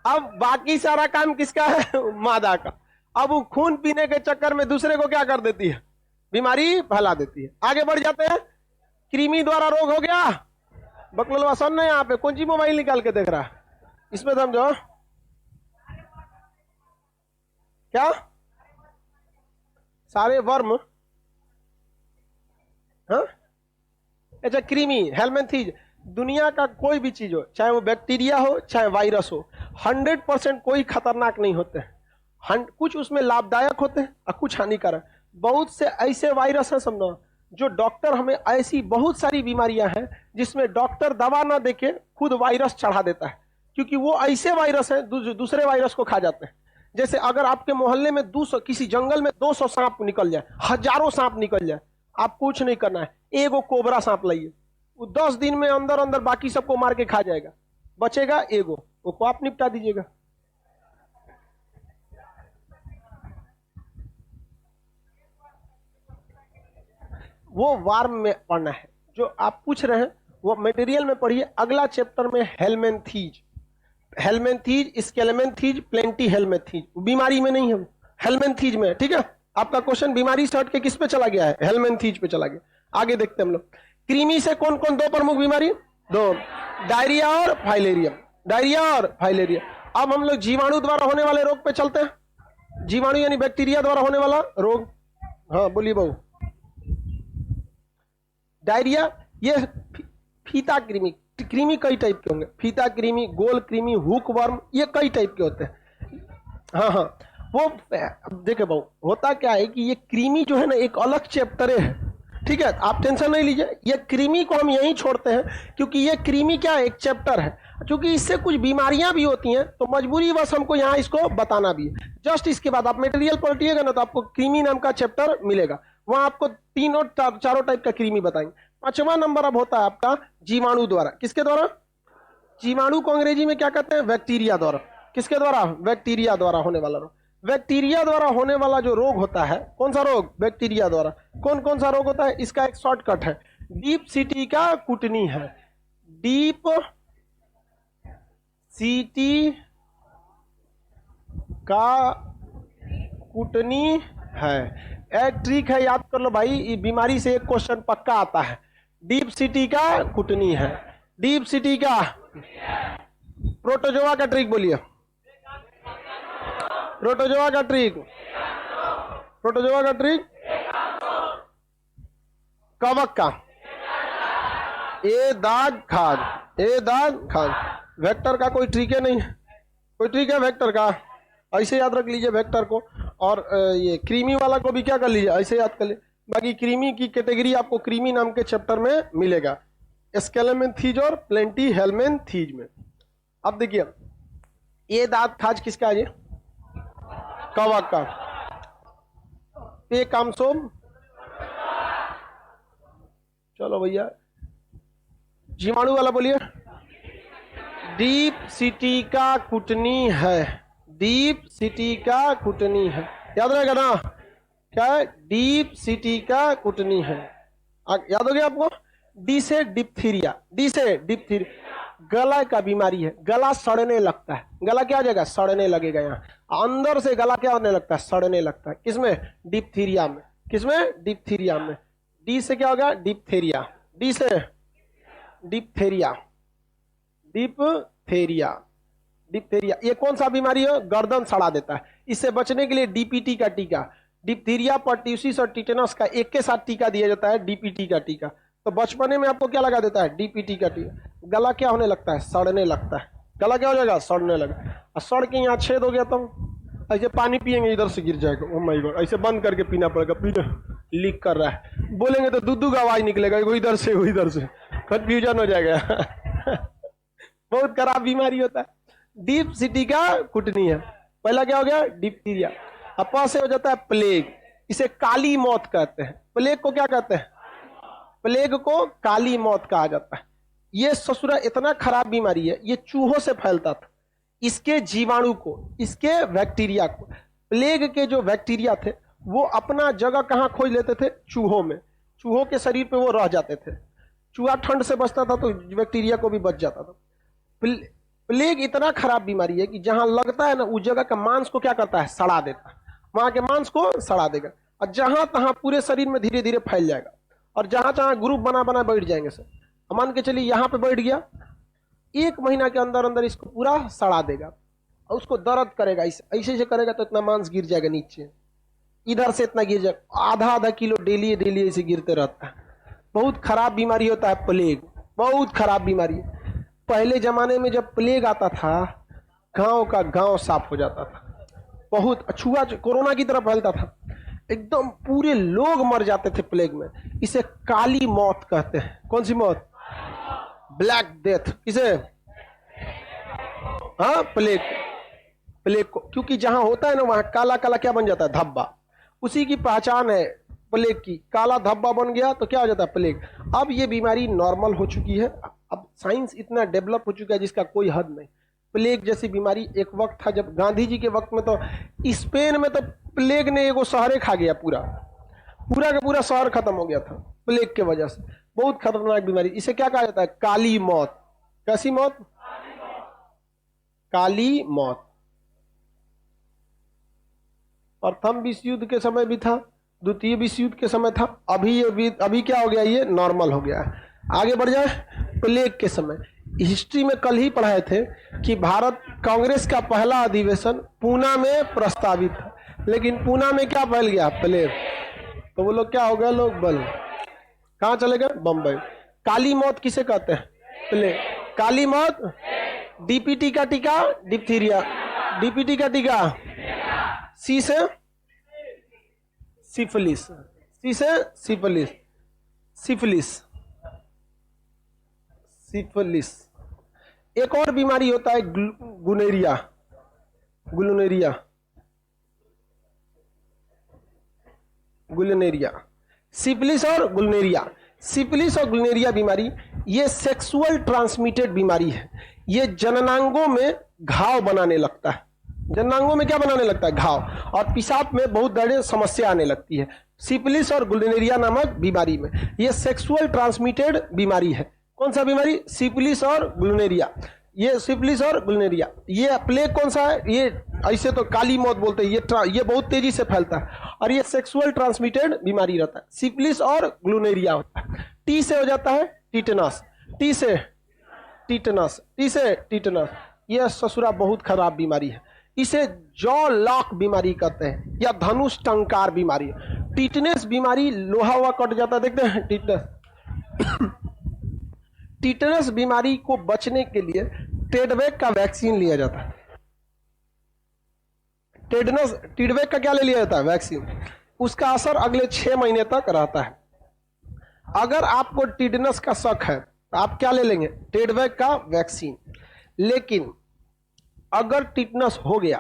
अब बाकी सारा काम किसका है? मादा का। अब वो खून पीने के चक्कर में दूसरे को क्या कर देती है? बीमारी फैला देती है। आगे बढ़ जाते हैं। कृमि द्वारा रोग हो गया। बकलोलवा सन ने यहाँ पे कौन सी मोबाइल निकाल के देख रहा है? इसमें समझो क्या सारे वर्म, हाँ? अच्छा, कृमि, हेलमेंथीज, दुनिया का कोई भी चीज हो, चाहे वो बैक्टीरिया हो चाहे वायरस हो, 100% कोई खतरनाक नहीं होते हैं। कुछ उसमें लाभदायक होते हैं और कुछ हानिकारक। बहुत से ऐसे वायरस हैं समझो, जो डॉक्टर हमें, ऐसी बहुत सारी बीमारियां हैं जिसमें डॉक्टर दवा ना देके खुद वायरस चढ़ा देता है, क्योंकि वो ऐसे वायरस हैं दूसरे वायरस को खा जाते हैं। जैसे अगर आपके मोहल्ले में 200, किसी जंगल में 200 सांप निकल जाए, हजारों सांप निकल जाए, आप कुछ नहीं करना है, एगो कोबरा सांप लाइए, वो 10 दिन में अंदर अंदर बाकी सबको मार के खा जाएगा, बचेगा एगो, वो आप निपटा दीजिएगा। वो वार्म में पढ़ना है जो आप पूछ रहे हैं, वो मटेरियल में पढ़िए। अगला चैप्टर में हेलमेंथीज, हेलमेंथीज, स्केलेमेंथीज, प्लेंटी हेलमेंथीज, बीमारी में नहीं है, हेलमेंथीज में। ठीक है, आपका क्वेश्चन बीमारी से हट के किस पे चला गया है? हेलमेंथीज पे चला गया। आगे देखते हैं हम लोग। कृमि से कौन कौन 2 प्रमुख बीमारी? 2, डायरिया और फाइलेरिया। डायरिया और फाइलेरिया। अब हम लोग जीवाणु द्वारा होने वाले रोग पे चलते हैं। जीवाणु यानी बैक्टीरिया द्वारा होने वाला रोग। हाँ बोलिए बहू। डायरिया, ये फीता कृमि। कृमि कई टाइप के होंगे, फीता कृमि, गोल कृमि, हुक वर्म, ये कई टाइप के होते हैं। हाँ हाँ, वो देखे बहू, होता क्या है कि ये कृमि जो है ना एक अलग चैप्टर है। ठीक है, आप टेंशन नहीं लीजिए, ये कृमि को हम यहीं छोड़ते हैं, क्योंकि ये कृमि क्या है, एक चैप्टर है। क्योंकि इससे कुछ बीमारियां भी होती हैं, तो मजबूरी बस हमको यहाँ इसको बताना भी है। जस्ट इसके बाद आप मटेरियल पलटिएगा ना, तो आपको कृमि नाम का चैप्टर मिलेगा, वहां आपको 3 और 4 टाइप का कृमि बताएंगे। 5वां नंबर अब होता है आपका जीवाणु द्वारा। किसके द्वारा? जीवाणु को अंग्रेजी में क्या कहते हैं? बैक्टीरिया द्वारा। किसके द्वारा? बैक्टीरिया द्वारा होने वाला रोग। बैक्टीरिया द्वारा होने वाला जो रोग होता है, कौन सा रोग? बैक्टीरिया द्वारा। कौन कौन सा रोग होता है? इसका एक शॉर्टकट है, डीप सिटी का कुटनी है। डीप सिटी का कुटनी है। एक ट्रिक है, याद कर लो भाई, बीमारी से एक क्वेश्चन पक्का आता है। डीप सिटी का कुटनी है। डीप सिटी का प्रोटोजोआ का ट्रिक बोलिए। प्रोटोजोआ का ट्रिक, प्रोटोजोआ का ट्रिक, कवक का ए दाग खाद, ए दाग खाद। वेक्टर का कोई ट्रिक है नहीं? कोई ट्रिक है वेक्टर का? ऐसे याद रख लीजिए वेक्टर को। और ये क्रीमी वाला को भी क्या कर लीजिए, ऐसे याद कर लीजिए। बाकी क्रीमी की कैटेगरी आपको क्रीमी नाम के चैप्टर में मिलेगा, स्केलेमेंथीज और प्लेंटी हेलमेंथीज में। अब देखिए ये दांत खाज किसका है, ये कवक का। पे कामसोम, चलो भैया जीवाणु वाला बोलिए। डीप सिटी का कुटनी है, डीप सिटी का कुटनी है, याद रहेगा ना, क्या है, डीप सिटी का कुटनी है। याद हो गया आपको। डी से डिप्थीरिया, डी से डिप्थीरिया गला का बीमारी है, गला सड़ने लगता है, गला क्या हो जाएगा, सड़ने लगेगा। यहाँ अंदर से गला क्या होने लगता है, सड़ने लगता है। किसमें, डिप्थीरिया में। किसमें, डिप्थीरिया में। डी से क्या होगा, डिप्थेरिया, डी से डिप्थेरिया, डिप्थेरिया, डिप्थेरिया। ये कौन सा बीमारी है, गर्दन सड़ा देता है। इससे बचने के लिए डीपीटी का टीका, डिप्थीरिया, पर्ट्यूसिस और टिटेनस का एक के साथ टीका दिया जाता है, डीपीटी का टीका। तो बचपने में आपको क्या लगा देता है, डीपीटी का टीका। गला क्या होने लगता है, सड़ने लगता है, गला क्या हो जाएगा, सड़ने लगा। और सड़ के यहाँ छेद हो गया, तब ऐसे पानी पिएंगे इधर से गिर जाएगा, ओ माय गॉड, ऐसे बंद करके पीना पड़ेगा, पीना लीक कर रहा है, बोलेंगे तो दूध का आवाज निकलेगा, वो इधर से वो इधर से, कंफ्यूजन हो जाएगा। बहुत खराब बीमारी होता है, डीप सिटी का कुटनी है। पहला क्या हो गया, डिप्थीरिया। अब से हो जाता है प्लेग, इसे काली मौत कहते हैं। प्लेग को क्या कहते हैं, प्लेग को काली मौत कहा जाता है। ये ससुरा इतना खराब बीमारी है, ये चूहों से फैलता था। इसके जीवाणु को, इसके बैक्टीरिया को, प्लेग के जो बैक्टीरिया थे वो अपना जगह कहां खोज लेते थे, चूहों में। चूहों के शरीर पे वो रह जाते थे, चूहा ठंड से बचता था तो बैक्टीरिया को भी बच जाता था। प्लेग इतना खराब बीमारी है कि जहां लगता है ना उस जगह का मांस को क्या करता है, सड़ा देता है, वहां के मांस को सड़ा देगा, और जहां तहां पूरे शरीर में धीरे धीरे फैल जाएगा, और जहां जहां ग्रुप बना बना बैठ जाएंगे सर। मान के चलिए यहाँ पे बैठ गया, 1 महीना के अंदर अंदर इसको पूरा सड़ा देगा, और उसको दर्द करेगा, ऐसे ऐसे करेगा तो इतना मांस गिर जाएगा नीचे, इधर से इतना गिर जाएगा, आधा आधा किलो डेली डेली ऐसे गिरते रहता है। बहुत खराब बीमारी होता है प्लेग, बहुत खराब बीमारी है। पहले जमाने में जब प्लेग आता था, गांव का गांव साफ हो जाता था, बहुत छुआ कोरोना की तरह फैलता था, एकदम पूरे लोग मर जाते थे प्लेग में। इसे काली मौत कहते हैं। कौन सी मौत, ब्लैक डेथ। किसे, हाँ प्लेग, प्लेग को, क्योंकि जहां होता है ना वहां काला काला क्या बन जाता है, धब्बा। उसी की पहचान है प्लेग की, काला धब्बा बन गया तो क्या हो जाता है, प्लेग। अब ये बीमारी नॉर्मल हो चुकी है, अब साइंस इतना डेवलप हो चुका है जिसका कोई हद नहीं। प्लेग जैसी बीमारी एक वक्त था जब गांधी जी के वक्त में, तो स्पेन में तो प्लेग ने एगो शहर खा गया, पूरा पूरा का पूरा शहर खत्म हो गया था प्लेग के वजह से। बहुत खतरनाक बीमारी, इसे क्या कहा जाता है, काली मौत। कैसी मौत, काली मौत। प्रथम विश्व युद्ध के समय भी था, द्वितीय विश्व युद्ध के समय था, अभी क्या हो गया, ये नॉर्मल हो गया है। आगे बढ़ जाए, प्लेग के समय, हिस्ट्री में कल ही पढ़ाए थे कि भारत कांग्रेस का पहला अधिवेशन पूना में प्रस्तावित था, लेकिन पूना में क्या फैल गया, प्लेग। तो वो लोग क्या हो गए, लोग बल कहां चले गए, बंबई। काली मौत किसे कहते हैं, प्लेग। काली मौत, डीपीटी का टीका, डिप्थीरिया, डीपीटी का टीका, सी से सिफिलिस, सी से सिफिलिस, सिफिलिस, सिफिलिस। एक और बीमारी होता है गुलेरिया, गुलेरिया, गुलेरिया। सिफिलिस और गुलेरिया, सिफिलिस और गुलेरिया बीमारी ये सेक्सुअल ट्रांसमिटेड बीमारी है। ये जननांगों में घाव बनाने लगता है, जननांगों में क्या बनाने लगता है, घाव, और पेशाब में बहुत बड़ी समस्या आने लगती है सिफिलिस और गुलेरिया नामक बीमारी में। ये सेक्सुअल ट्रांसमिटेड बीमारी है। कौन सा बीमारी, सिफिलिस और गुलेरिया। ये सिफिलिस और गुलेरिया। ये प्लेग कौन सा है, ये ऐसे तो काली मौत बोलते हैं, ये बहुत तेजी से फैलता है और ये सेक्सुअल ट्रांसमिटेड बीमारी रहता है। सिफिलिस और गुलेरिया होता है। टी से हो जाता है टिटेनस, टी से टिटेनस, टी से टिटेनस। यह ससुरा बहुत खराब बीमारी है, इसे जॉ लॉक बीमारी कहते हैं या धनुष टंकार बीमारी। टिटनेस बीमारी, लोहा हुआ कट जाता है, देखते हैं टिटनेस। टिटनेस बीमारी को बचने के लिए टेडवेक का वैक्सीन लिया जाता है। टेडनस टिडवेक का क्या ले लिया जाता है? वैक्सीन। उसका असर अगले 6 महीने तक रहता है। अगर आपको टिडनस का शक है तो आप क्या ले लेंगे? टेडवेक का वैक्सीन। लेकिन अगर टिटनस हो गया,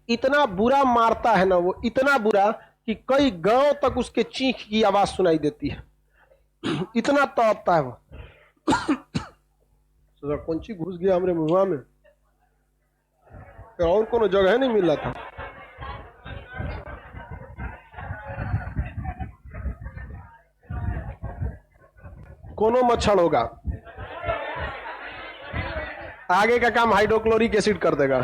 इतना बुरा मारता है ना वो, इतना बुरा कि कई गांव तक उसके चीख की आवाज सुनाई देती है। इतना तड़पता है वो। कौन सी घुस गया हमरे मुंह में, और कोनो जगह नहीं मिल रहा था। कोनो मच्छर होगा, आगे का काम हाइड्रोक्लोरिक एसिड कर देगा।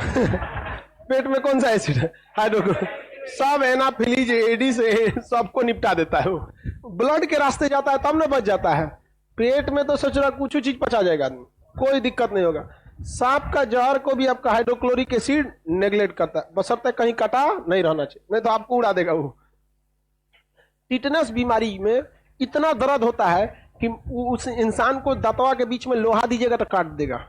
पेट में कौन सा एसिड है? हाइड्रोक्लोरिक। सब एनाफिलीज एडी से सबको निपटा देता है वो। ब्लड के रास्ते जाता है तब ना बच जाता है। पेट में तो सोच रहा कुछ चीज पचा जाएगा, कोई दिक्कत नहीं होगा। सांप का जहर को भी आपका हाइड्रोक्लोरिक एसिड नेग्लेक्ट करता है, बशर्ते कहीं कटा नहीं रहना चाहिए, नहीं तो आपको उड़ा देगा वो। टिटनस बीमारी में इतना दर्द होता है कि उस इंसान को दांतवा के बीच में लोहा दीजिएगा तो काट देगा।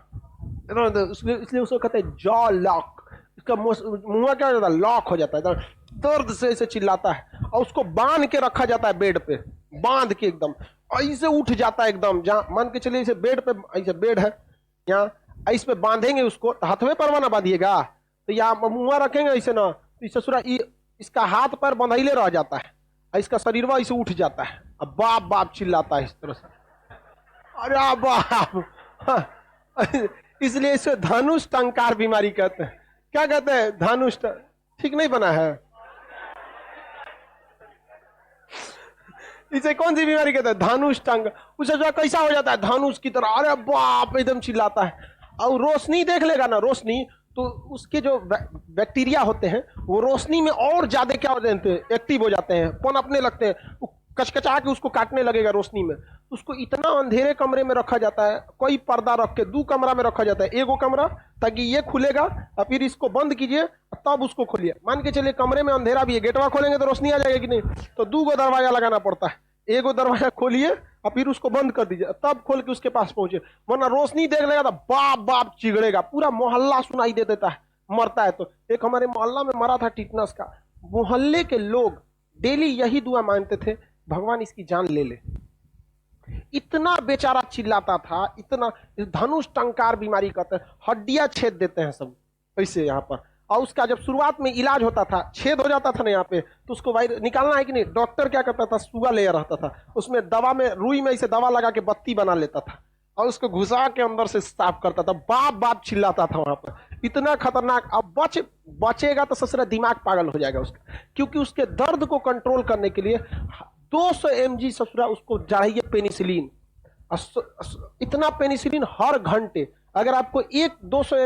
इसलिए उसको कहते हैं जॉ लॉक। इसका मुंह क्या हो जाता है? लॉक हो जाता है, दर्द से ऐसे चिल्लाता है। और उसको बांध के रखा जाता है बेड पे, बांध के एकदम ऐसे उठ जाता है एकदम। जहाँ मान के चलिए इसे बेड पे, ऐसे बेड है यहाँ, इस पे बांधेंगे उसको, हाथवे पर ना बांधिएगा तो यहाँ मुंह रखेंगे ऐसे ना, तो इसे सुरा इसका हाथ पर बंधैले रह जाता है, इसका शरीरवा ऐसे उठ जाता है। अब बाप बाप चिल्लाता है इस तरह से, अरे बाप। इसलिए इसे धनुष टंकार बीमारी कहते हैं। क्या कहते हैं? धनुष। ठीक नहीं बना है? इसे कौन सी बीमारी कहते हैं? धनुष टंग। उसे जो कैसा हो जाता है धनुष की तरह, अरे बाप एकदम चिल्लाता है। और रोशनी देख लेगा ना, रोशनी, तो उसके जो बैक्टीरिया होते हैं वो रोशनी में और ज्यादा क्या हो जाते हैं? एक्टिव हो जाते हैं, पनपने लगते हैं, कचकचा के उसको काटने लगेगा रोशनी में। उसको इतना अंधेरे कमरे में रखा जाता है, कोई पर्दा रख के 2 कमरा में रखा जाता है। एगो कमरा ताकि ये खुलेगा और फिर इसको बंद कीजिए तब उसको खोलिए। मान के चलिए कमरे में अंधेरा भी है, गेटवा खोलेंगे तो रोशनी आ जाएगी कि नहीं? तो 2 गो दरवाजा लगाना पड़ता है। एगो दरवाजा खोलिए और फिर उसको बंद कर दीजिए, तब खोल के उसके पास पहुंचे, वरना रोशनी देख लेगा तो बाप बाप चिगड़ेगा, पूरा मोहल्ला सुनाई दे देता है, मरता है। तो एक हमारे मोहल्ला में मरा था टिटनस का। मोहल्ले के लोग डेली यही दुआ मांगते थे, भगवान इसकी जान ले ले। इतना बेचारा चिल्लाता था, इतना। धनुष टंकार बीमारी कहते हैं, हड्डियां छेद देते हैं सब ऐसे यहाँ पर। और उसका जब शुरुआत में इलाज होता था, छेद हो जाता था ना यहाँ पे, तो उसको वायरस निकालना है कि नहीं, डॉक्टर क्या करता था? सुगा लेयर रहता था, उसमें दवा में, रुई में इसे दवा लगा के बत्ती बना लेता था और उसको घुसा के अंदर से साफ करता था। बाप बाप चिल्लाता था वहां पर, इतना खतरनाक। अब बचेगा तो ससुरा दिमाग पागल हो जाएगा उसका, क्योंकि उसके दर्द को कंट्रोल करने के लिए 200 mg ससुरा उसको चाहिए पेनिसिलिन। इतना पेनिसिलिन हर घंटे। अगर आपको एक 200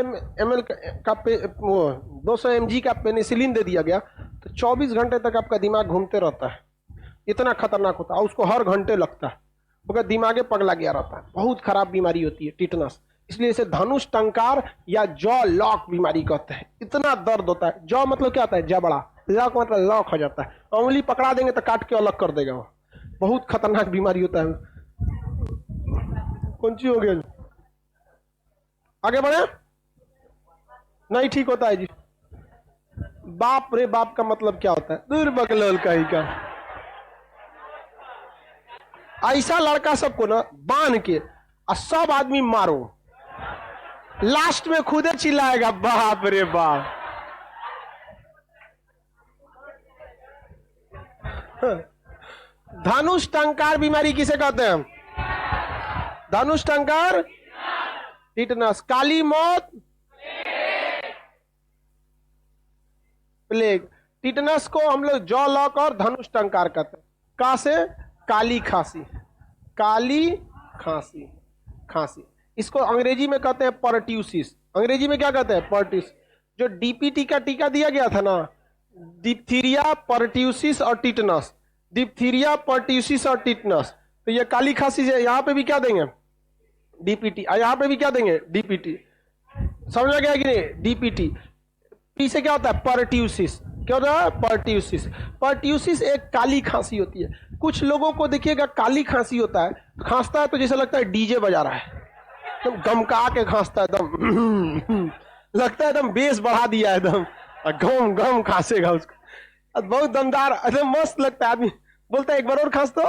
ml का 200 mg का पेनिसिलिन दे दिया गया तो 24 घंटे तक आपका दिमाग घूमते रहता है, इतना खतरनाक होता है। उसको हर घंटे लगता है, उसका दिमागे पगला गया रहता है। बहुत खराब बीमारी होती है टिटनस, इसलिए इसे धनुष टंकार या जॉ लॉक बीमारी कहते हैं। इतना दर्द होता है। जॉ मतलब क्या होता है? जबड़ा। लॉक मतलब लॉक हो जाता है, उंगली पकड़ा देंगे तो काट के अलग कर देगा वो। बहुत खतरनाक बीमारी होता है। कौन सी हो गया? आगे बढ़े? नहीं ठीक होता है जी। बाप रे बाप का मतलब क्या होता है? दूर बकलोल का ही का। ऐसा लड़का सबको ना बांध के और सब आदमी मारो, लास्ट में खुदे चिल्लाएगा बाप रे बाप। धनुष टंकार बीमारी किसे कहते हैं? धनुष टंकार, टिटनस, काली मौत, प्लेग। टिटनस को हम लोग जॉ लॉक और धनुष टंकार कहते हैं। कहां से? काली खांसी, काली खांसी, खांसी। इसको अंग्रेजी में कहते हैं परट्यूसिस। अंग्रेजी में क्या कहते हैं? परट्यूसिस। जो डीपीटी का टीका दिया गया था ना, डिप्थीरिया, परट्यूसिस और टिटनस, डिप्थीरिया, परट्यूसिस और टिटनस, तो ये काली खांसी से यहाँ पे भी क्या देंगे? डीपीटी। और यहाँ पे भी क्या देंगे? डीपीटी। समझ गया कि नहीं? डीपीटी। पी से क्या होता है? परट्यूसिस। क्या होता है? परट्यूसिस। परट्यूसिस एक काली खांसी होती है। कुछ लोगों को देखिएगा काली खांसी होता है, खांसता है तो जैसे लगता है डीजे बजा रहा है, एकदम गमका के खांसता है, एकदम लगता है एकदम बेस बढ़ा दिया है एकदम, और घम घम खांसेगा उसको, और बहुत दमदार, अरे मस्त लगता है। आदमी बोलता है एक बार और खांस तो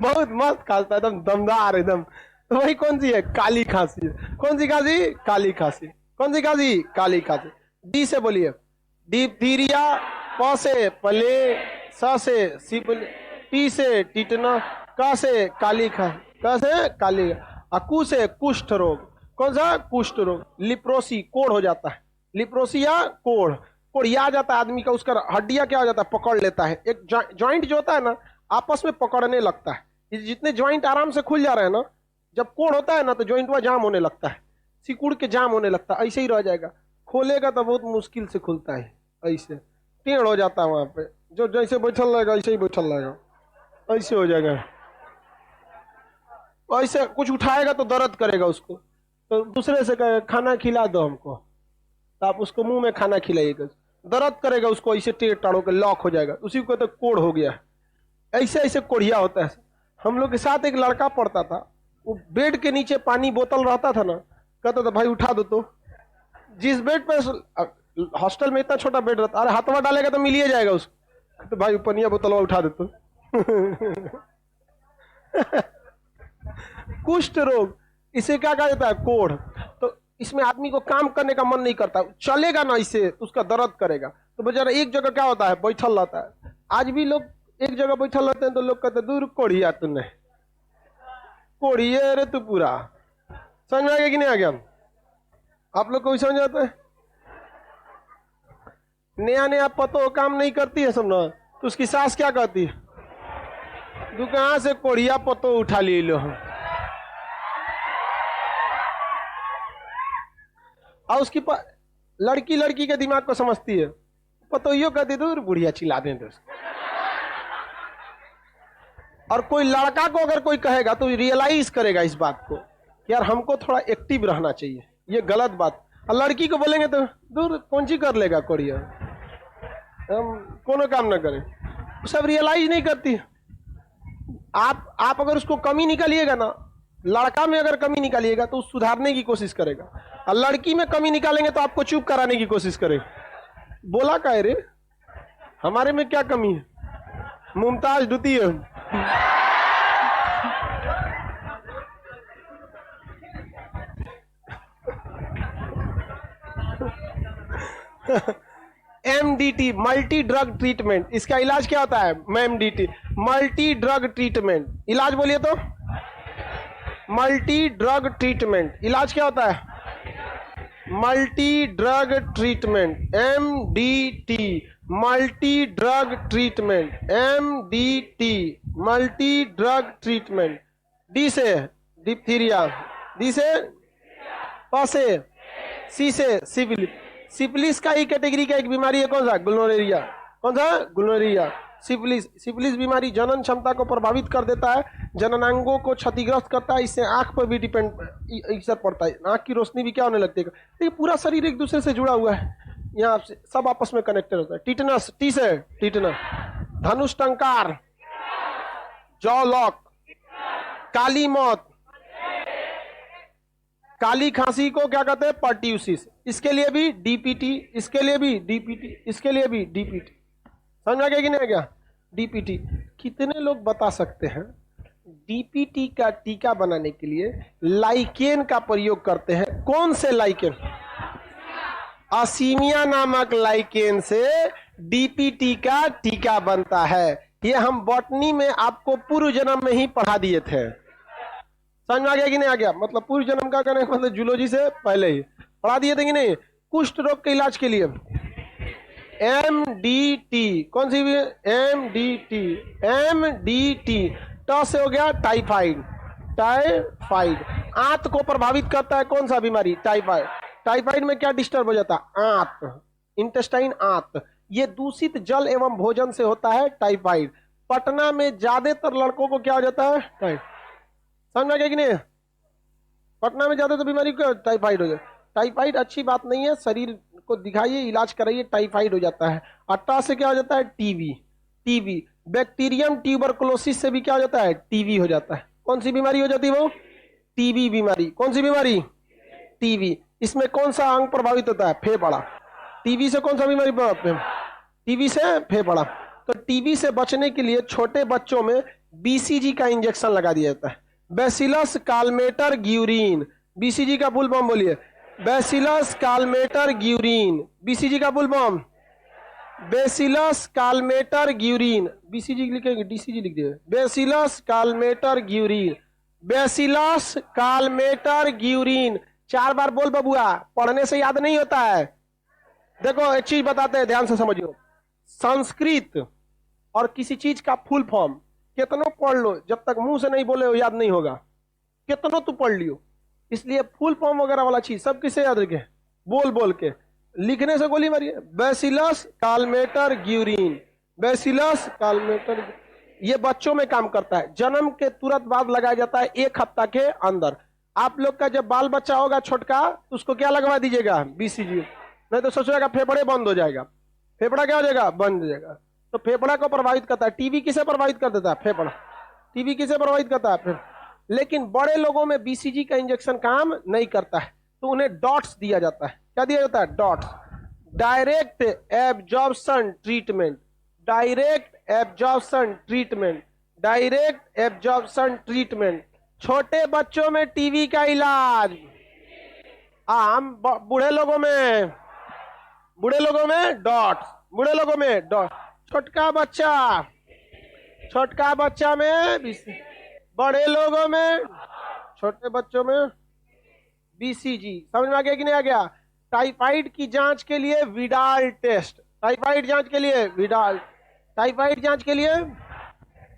बहुत मस्त खांसता है, एकदम दमदार एकदम। तो वही कौन सी है? काली खांसी है। कौन सी खांसी? काली खांसी। कौन सी खांसी? काली खांसी। डी से बोलिए। डिप्थीरिया, प से प्लेग, स से सिफिलिस, टी से टिटनस, क से काली खांसी, क से काली, कु से कुष्ठ रोग। कौन सा? कुष्ठ रोग। लिप्रोसी, कोढ़ हो जाता है। लिप्रोसी या कोढ़, कोढ़िया जाता है आदमी का, उसका हड्डियां क्या हो जाता है? पकड़ लेता है। एक जॉइंट जो होता है ना, आपस में पकड़ने लगता है। जितने जॉइंट आराम से खुल जा रहे हैं ना, जब कोढ़ होता है ना तो जॉइंट वह जाम होने लगता है, सिकुड़ के जाम होने लगता है, ऐसे ही रह जाएगा। खोलेगा तो बहुत मुश्किल से खुलता है, ऐसे टेढ़ हो जाता है वहां पे। जो जैसे बैठल रहेगा ऐसे ही बैठल रहेगा, ऐसे हो जाएगा। ऐसे कुछ उठाएगा तो दर्द करेगा उसको, तो दूसरे से कहेगा खाना खिला दो हमको, तो आप उसको मुंह में खाना खिलाइएगा, दर्द करेगा उसको, ऐसे टेढ़ टाढ़ के लॉक हो जाएगा, उसी को तो कोढ़ हो गया। ऐसे ऐसे कोढ़िया होता है। हम लोग के साथ एक लड़का पढ़ता था, वो बेड के नीचे पानी बोतल रहता था ना, कहता था भाई उठा दो तो। जिस बेड पे, हॉस्टल में इतना छोटा बेड रहता, अरे हाथवा डालेगा तो मिलिए जाएगा उसको, तो भाई पनिया बोतल उठा दे तो। कुष्ठ रोग, इसे क्या कहा जाता है? कोढ़। तो इसमें आदमी को काम करने का मन नहीं करता, चलेगा ना इसे तो उसका दर्द करेगा, तो बेचारा एक जगह क्या होता है? बैठल रहता है। आज भी लोग एक जगह बैठल रहते हैं तो लोग कहते हैं दूर कोढ़िया तूने, कोढ़िए रे तू पूरा। समझ में आ गया कि नहीं आ गया? आप लोग को भी समझ आता है? नया नया पतो काम नहीं करती है सब ना, तो उसकी सास क्या कहती है? तू कहां से कोढ़िया पतो उठा ले लो हम। और उसकी लड़की लड़की के दिमाग को समझती है, पतोइयो कहती दूर बुढ़िया चिल्ला दें दोस्त। और कोई लड़का को अगर कोई कहेगा तो रियलाइज करेगा इस बात को कि यार हमको थोड़ा एक्टिव रहना चाहिए, ये गलत बात। और लड़की को बोलेंगे तो दूर कौन सी कर लेगा कोढ़िया, हम कोनो काम ना करें, सब रियलाइज नहीं करती। आप अगर उसको कमी निकालिएगा ना, लड़का में अगर कमी निकालिएगा तो सुधारने की कोशिश करेगा, और लड़की में कमी निकालेंगे तो आपको चुप कराने की कोशिश करेगा। बोला का रे, हमारे में क्या कमी है? मुमताज द्वितीय। एमडीटी, मल्टी ड्रग ट्रीटमेंट, इसका इलाज क्या होता है? MDT, multi drug treatment. इलाज बोलिए तो, मल्टी ड्रग ट्रीटमेंट। इलाज क्या होता है? Multi drug treatment, MDT, multi drug treatment, MDT, multi drug treatment. D से डिप्थीरिया, डी से, प से, सी से सिफिलिस। सिफिलिस का ही कैटेगरी का एक बीमारी है, कौन सा? गुलनोरिया। कौन सा? गुलनोरिया। सिफिलिस, सिफिलिस बीमारी जनन क्षमता को प्रभावित कर देता है, जननांगों को क्षतिग्रस्त करता है, इससे आंख पर भी डिपेंड असर पड़ता है, आंख की रोशनी भी क्या होने लगती है। देखिए पूरा शरीर एक दूसरे से जुड़ा हुआ है, यहाँ से सब आपस में कनेक्टेड होता है। टिटनस, टी से टिटनस। धनुष टंकार, जॉ लॉक, काली मौत, काली खांसी को क्या कहते हैं? पर्ट्यूसिस। इसके लिए भी डीपीटी, इसके लिए भी डीपीटी, इसके लिए भी डीपीटी। समझ आ गया कि नहीं आ गया? डीपीटी। कितने लोग बता सकते हैं डीपीटी का टीका बनाने के लिए लाइकेन का प्रयोग करते हैं? कौन से लाइकेन? असीमिया नामक लाइकेन से डीपीटी का टीका बनता है। ये हम बॉटनी में आपको पूर्व जन्म में ही पढ़ा दिए थे। समझ में आ गया कि नहीं आ गया? मतलब पूर्व जन्म का कहने मतलब जूलॉजी से पहले ही पढ़ा दिए थे कि नहीं? कुष्ठ रोग के इलाज के लिए एमडीटी। कौन सी? MDT, MDT. ट से हो गया टाइफाइड, टाइफाइड। आंत को प्रभावित करता है कौन सा बीमारी? टाइफाइड। टाइफाइड में क्या डिस्टर्ब हो जाता है? आंत, इंटेस्टाइन, आंत। ये दूषित जल एवं भोजन से होता है टाइफाइड। पटना में ज्यादातर लड़कों को क्या हो जाता है? टाइफाइड। समझ में आ गया कि नहीं? पटना में ज्यादातर बीमारी को टाइफाइड हो जाए। टाइफाइड अच्छी बात नहीं है, शरीर को दिखाइए, इलाज कराइए, टाइफाइड हो जाता है। अट्टा से क्या हो जाता है? टीबी। टीबी, बैक्टीरियम ट्यूबरकुलोसिस से भी क्या हो जाता है? टीबी हो जाता है। कौन सी बीमारी हो जाती है वो? टीबी बीमारी। कौन सी बीमारी? टीबी। इसमें कौन सा अंग प्रभावित होता है? फेफड़ा। टीबी से कौन सा बीमारी? टीबी से फेफड़ा। तो टीबी से बचने के लिए छोटे बच्चों में बीसीजी का इंजेक्शन लगा दिया जाता है, बैसिलस कालमेटर ग्यूरिन। बीसीजी का फुल फॉर्म बोलिए, बैसिलस कालमेटर ग्यूरिन। बीसीजी का full form bacillus Calmette Guerin. BCG लिखेंगे, डीसीजी लिख दिए, bacillus Calmette Guerin, bacillus Calmette Guerin. 4 बार बोल बबुआ, पढ़ने से याद नहीं होता है। देखो एक चीज बताते हैं, ध्यान से समझियो। संस्कृत और किसी चीज का फुल फॉर्म कितनों पढ़ लो, जब तक मुंह से नहीं बोले हो याद नहीं होगा। कितनों तू पढ़ लियो, इसलिए फुल फॉर्म वगैरह वाला चीज सब किसे याद रखे? बोल बोल के, लिखने से गोली मारिए। Bacillus Calmette Guerin, bacillus Calmette. ये बच्चों में काम करता है, जन्म के तुरंत बाद लगाया जाता है 1 हफ्ता के अंदर। आप लोग का जब बाल बच्चा होगा छोटका, तो उसको क्या लगवा दीजिएगा? बीसीजी। नहीं तो सोचेगा फेफड़े बंद हो जाएगा। फेफड़ा क्या हो जाएगा? बंद हो जाएगा। तो फेफड़ा को प्रभावित करता है। टीबी किसे प्रभावित कर देता है? फेफड़ा। टीबी किसे प्रभावित करता है? फेफड़ा। लेकिन बड़े लोगों में बीसीजी का इंजेक्शन काम नहीं करता है, तो उन्हें डॉट्स दिया जाता है। क्या दिया जाता है? Dots, direct absorption treatment, direct absorption treatment, direct absorption treatment. छोटे बच्चों में टीबी का इलाज, आम बूढ़े लोगों में, बूढ़े लोगों में डॉट्स, बूढ़े लोगों में डॉट। छोटका बच्चा, छोटका बच्चा में बड़े लोगों में, छोटे बच्चों में बीसीजी। समझ में आ गया कि नहीं आ गया? टाइफाइड की जांच के लिए विडाल टेस्ट, टाइफाइड जांच के लिए विडाल, टाइफाइड जांच के लिए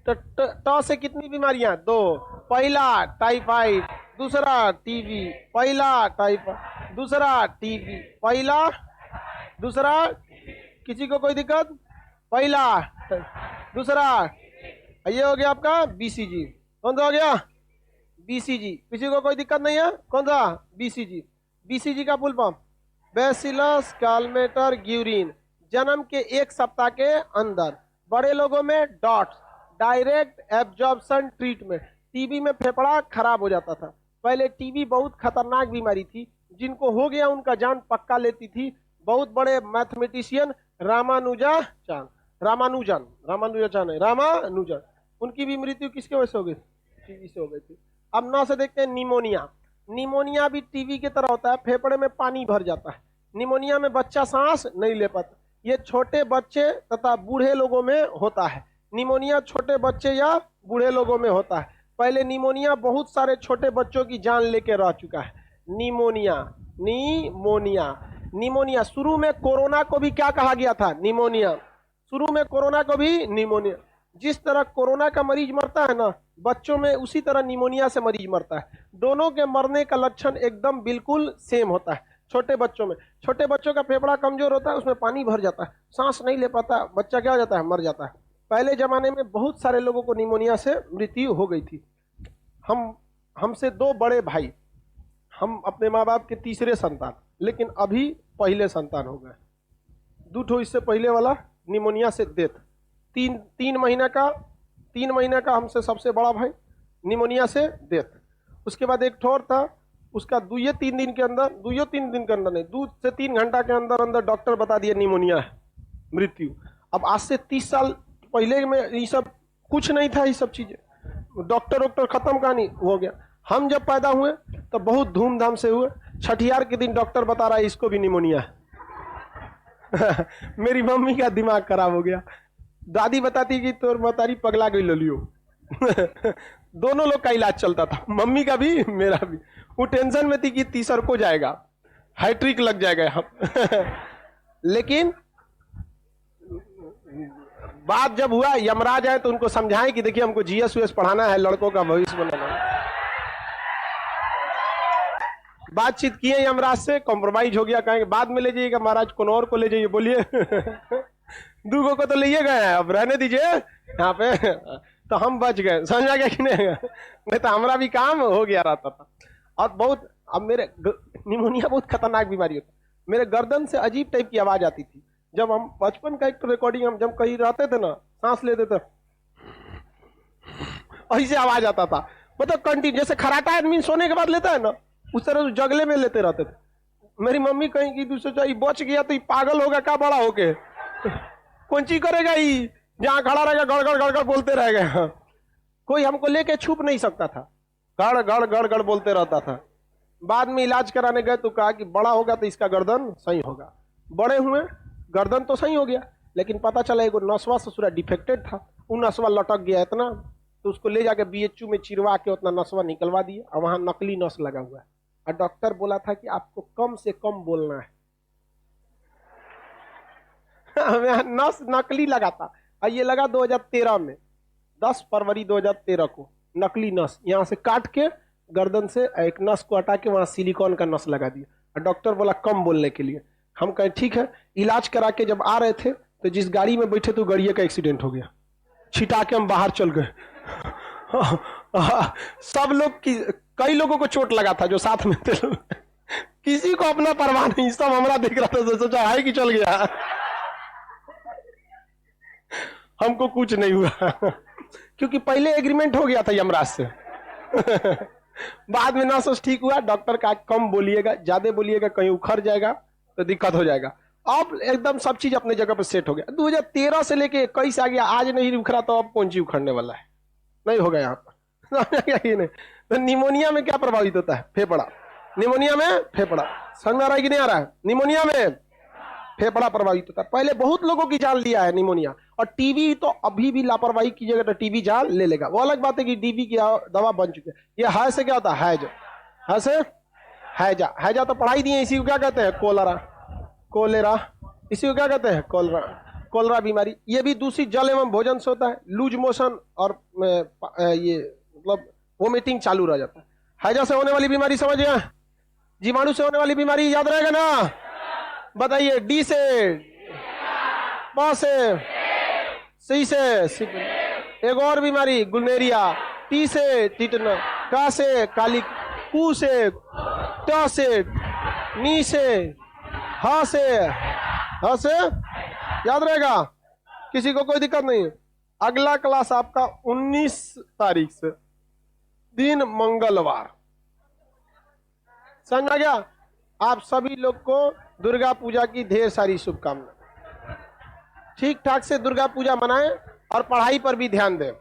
तो से कितनी बीमारियां? 2। पहला टाइफाइड, दूसरा टीबी। पहला टाइफाइड, दूसरा टीबी। पहला, दूसरा, किसी को कोई दिक्कत? पहला, दूसरा, ये हो गया आपका बीसीजी। कौन सा हो गया? बीसीजी। किसी को कोई दिक्कत नहीं है? कौन सा? बीसीजी। बीसीजी का full form bacillus Calmette Guérin. जन्म के 1 सप्ताह के अंदर। बड़े लोगों में dots, direct absorption treatment. TB में फेफड़ा खराब हो जाता था। पहले टीबी बहुत खतरनाक बीमारी थी, जिनको हो गया उनका जान पक्का लेती थी। बहुत बड़े मैथमेटिशियन रामानुजाचार्य, रामानुजन, उनकी भी मृत्यु किसके वजह से हो गई? टीबी से हो गई थी। अब नौ से देखते हैं निमोनिया। निमोनिया भी टीबी की तरह होता है, फेफड़े में पानी भर जाता है। निमोनिया में बच्चा सांस नहीं ले पाता। ये छोटे बच्चे तथा बूढ़े लोगों में होता है। निमोनिया छोटे बच्चे या बूढ़े लोगों में होता है। पहले निमोनिया बहुत सारे छोटे बच्चों की जान लेके रह चुका है। Pneumonia, pneumonia, pneumonia. शुरू में कोरोना को भी क्या कहा गया था? निमोनिया। शुरू में कोरोना को भी निमोनिया। जिस तरह कोरोना का मरीज मरता है ना बच्चों में, उसी तरह निमोनिया से मरीज मरता है। दोनों के मरने का लक्षण एकदम बिल्कुल सेम होता है। छोटे बच्चों में, छोटे बच्चों का फेफड़ा कमजोर होता है, उसमें पानी भर जाता है, सांस नहीं ले पाता, बच्चा क्या हो जाता है? मर जाता है। पहले जमाने में बहुत सारे लोगों को निमोनिया से मृत्यु हो गई थी। हमसे 2 बड़े भाई, हम अपने माँ बाप के तीसरे संतान, लेकिन अभी पहले संतान हो गए। 2 ठो इससे पहले वाला निमोनिया से डेथ। 3 महीना का हमसे सबसे बड़ा भाई निमोनिया से डेथ। उसके बाद एक ठोर था, उसका 2-3 दिन के अंदर, 2-3 दिन के अंदर नहीं, 2 से 3 घंटा के अंदर अंदर डॉक्टर बता दिया निमोनिया है, मृत्यु। अब आज से 30 साल पहले में ये सब कुछ नहीं था, ये सब चीजें डॉक्टर खत्म कहानी हो गया। हम जब पैदा हुए तो बहुत धूमधाम से हुए। छठियार के दिन डॉक्टर बता रहा है इसको भी निमोनिया है। मेरी मम्मी का दिमाग खराब हो गया। दादी बताती कि तोर मतारी पगला गई ललियो। दोनों लोग का इलाज चलता था, मम्मी का भी मेरा भी। वो टेंशन में थी कि तीसर को जाएगा, हैट्रिक लग जाएगा हम। लेकिन बात जब हुआ यमराज आए तो उनको समझाएं कि देखिए हमको जीएस वीएस पढ़ाना है, लड़कों का भविष्य बनाना है। बातचीत किए यमराज से, कॉम्प्रोमाइज हो गया। कहेंगे बाद में ले जाइएगा महाराज, कौन और को ले जाइए, बोलिए। 2 को तो ले गए हैं, अब रहने दीजिए यहाँ पे। तो हम बच गए, समझ आ गया कि नहीं तो हमारा भी काम हो गया रहता था। और बहुत, अब मेरे निमोनिया बहुत खतरनाक बीमारी होता है। मेरे गर्दन से अजीब टाइप की आवाज आती थी। जब हम बचपन का एक रिकॉर्डिंग, हम जब कहीं रहते थे ना, सांस लेते थे, ऐसे आवाज आता था। मतलब कंटिन्यू, जैसे खराटा आदमी सोने के बाद लेता है ना, उस तरह जगले में लेते रहते थे। मेरी मम्मी कहीं की दूसरे चाहिए बच गया तो ये पागल होगा क्या बड़ा होके, कौन चीज करेगा ये, जहां खड़ा रहेगा गड़ गड़ गड़ गड़ बोलते रहेगा, कोई हमको लेके छुप नहीं सकता था, गड़ गड़ गड़ गड़ बोलते रहता था। बाद में इलाज कराने गए तो कहा कि बड़ा होगा तो इसका गर्दन सही होगा। बड़े हुए, गर्दन तो सही हो गया, लेकिन पता चला एगो नसवा ससुरा डिफेक्टेड था, वो नसवा लटक गया इतना, तो उसको ले जाके बीएचयू में चिरवा के उतना नसवा निकलवा दिए और वहां नकली नस लगा हुआ है। और डॉक्टर बोला था कि आपको कम से कम बोलना है। नस नकली लगा था और ये लगा 2013 में, 10 फरवरी 2013 को नकली नस यहाँ से काट के गर्दन से एक नस को हटा के वहां सिलिकॉन का नस लगा दिया और डॉक्टर बोला कम बोलने के लिए। हम कहे ठीक है। इलाज करा के जब आ रहे थे तो जिस गाड़ी में बैठे तो गाड़ी का एक्सीडेंट हो गया, छिटा के हम बाहर चल गए। सब लोग कई लोगों को चोट लगा था जो साथ में थे, किसी को अपना परवाह नहीं, सब हमारा देख रहा था, सोचा है कि चल गया, हमको कुछ नहीं हुआ क्योंकि पहले एग्रीमेंट हो गया था यमराज से। बाद में ना सोच ठीक हुआ, डॉक्टर का कम बोलिएगा, ज्यादा बोलिएगा कहीं उखड़ जाएगा तो दिक्कत हो जाएगा। अब एकदम सब चीज अपने जगह पर सेट हो गया। 2013 से लेके 21 आ गया, आज नहीं उखड़ा तो अब कौन चीज उखड़ने वाला है, नहीं होगा यहाँ पर। नहीं तो निमोनिया में क्या प्रभावित होता है? फेफड़ा। निमोनिया में फेफड़ा, समझ में आ रहा है कि नहीं आ रहा है? निमोनिया में फेफड़ा प्रभावित होता है। पहले बहुत लोगों की जान लिया है निमोनिया। और टीबी तो अभी भी लापरवाही कीजिएगा तो टीबी जान ले लेगा। वो अलग बात है कि टीबी की दवा बन चुकी है। ये है से क्या होता है? हैज, है से हैजा, हैजा तो पढ़ाई दिए, इसी को क्या कहते हैं? कोलरा, कोलेरा, इसी को क्या कहते हैं? कोलरा, कोलरा बीमारी। ये भी दूषित जल एवं भोजन से होता है। लूज मोशन और ये मतलब वोमिटिंग चालू रह जाता है। हैजा से होने वाली बीमारी समझ गया? जीवाणु से होने वाली बीमारी याद रहेगा ना? बताइए। डी से, प से, सी से एक और बीमारी गुलनेरिया, टी से टिटन, का से काली, कू से, ट से, नी से, ह से याद रहेगा? किसी को कोई दिक्कत नहीं? अगला क्लास आपका 19 तारीख से, दिन मंगलवार। समझ आ गया? आप सभी लोग को दुर्गा पूजा की ढेर सारी शुभकामनाएं। ठीक ठाक से दुर्गा पूजा मनाएं और पढ़ाई पर भी ध्यान दें।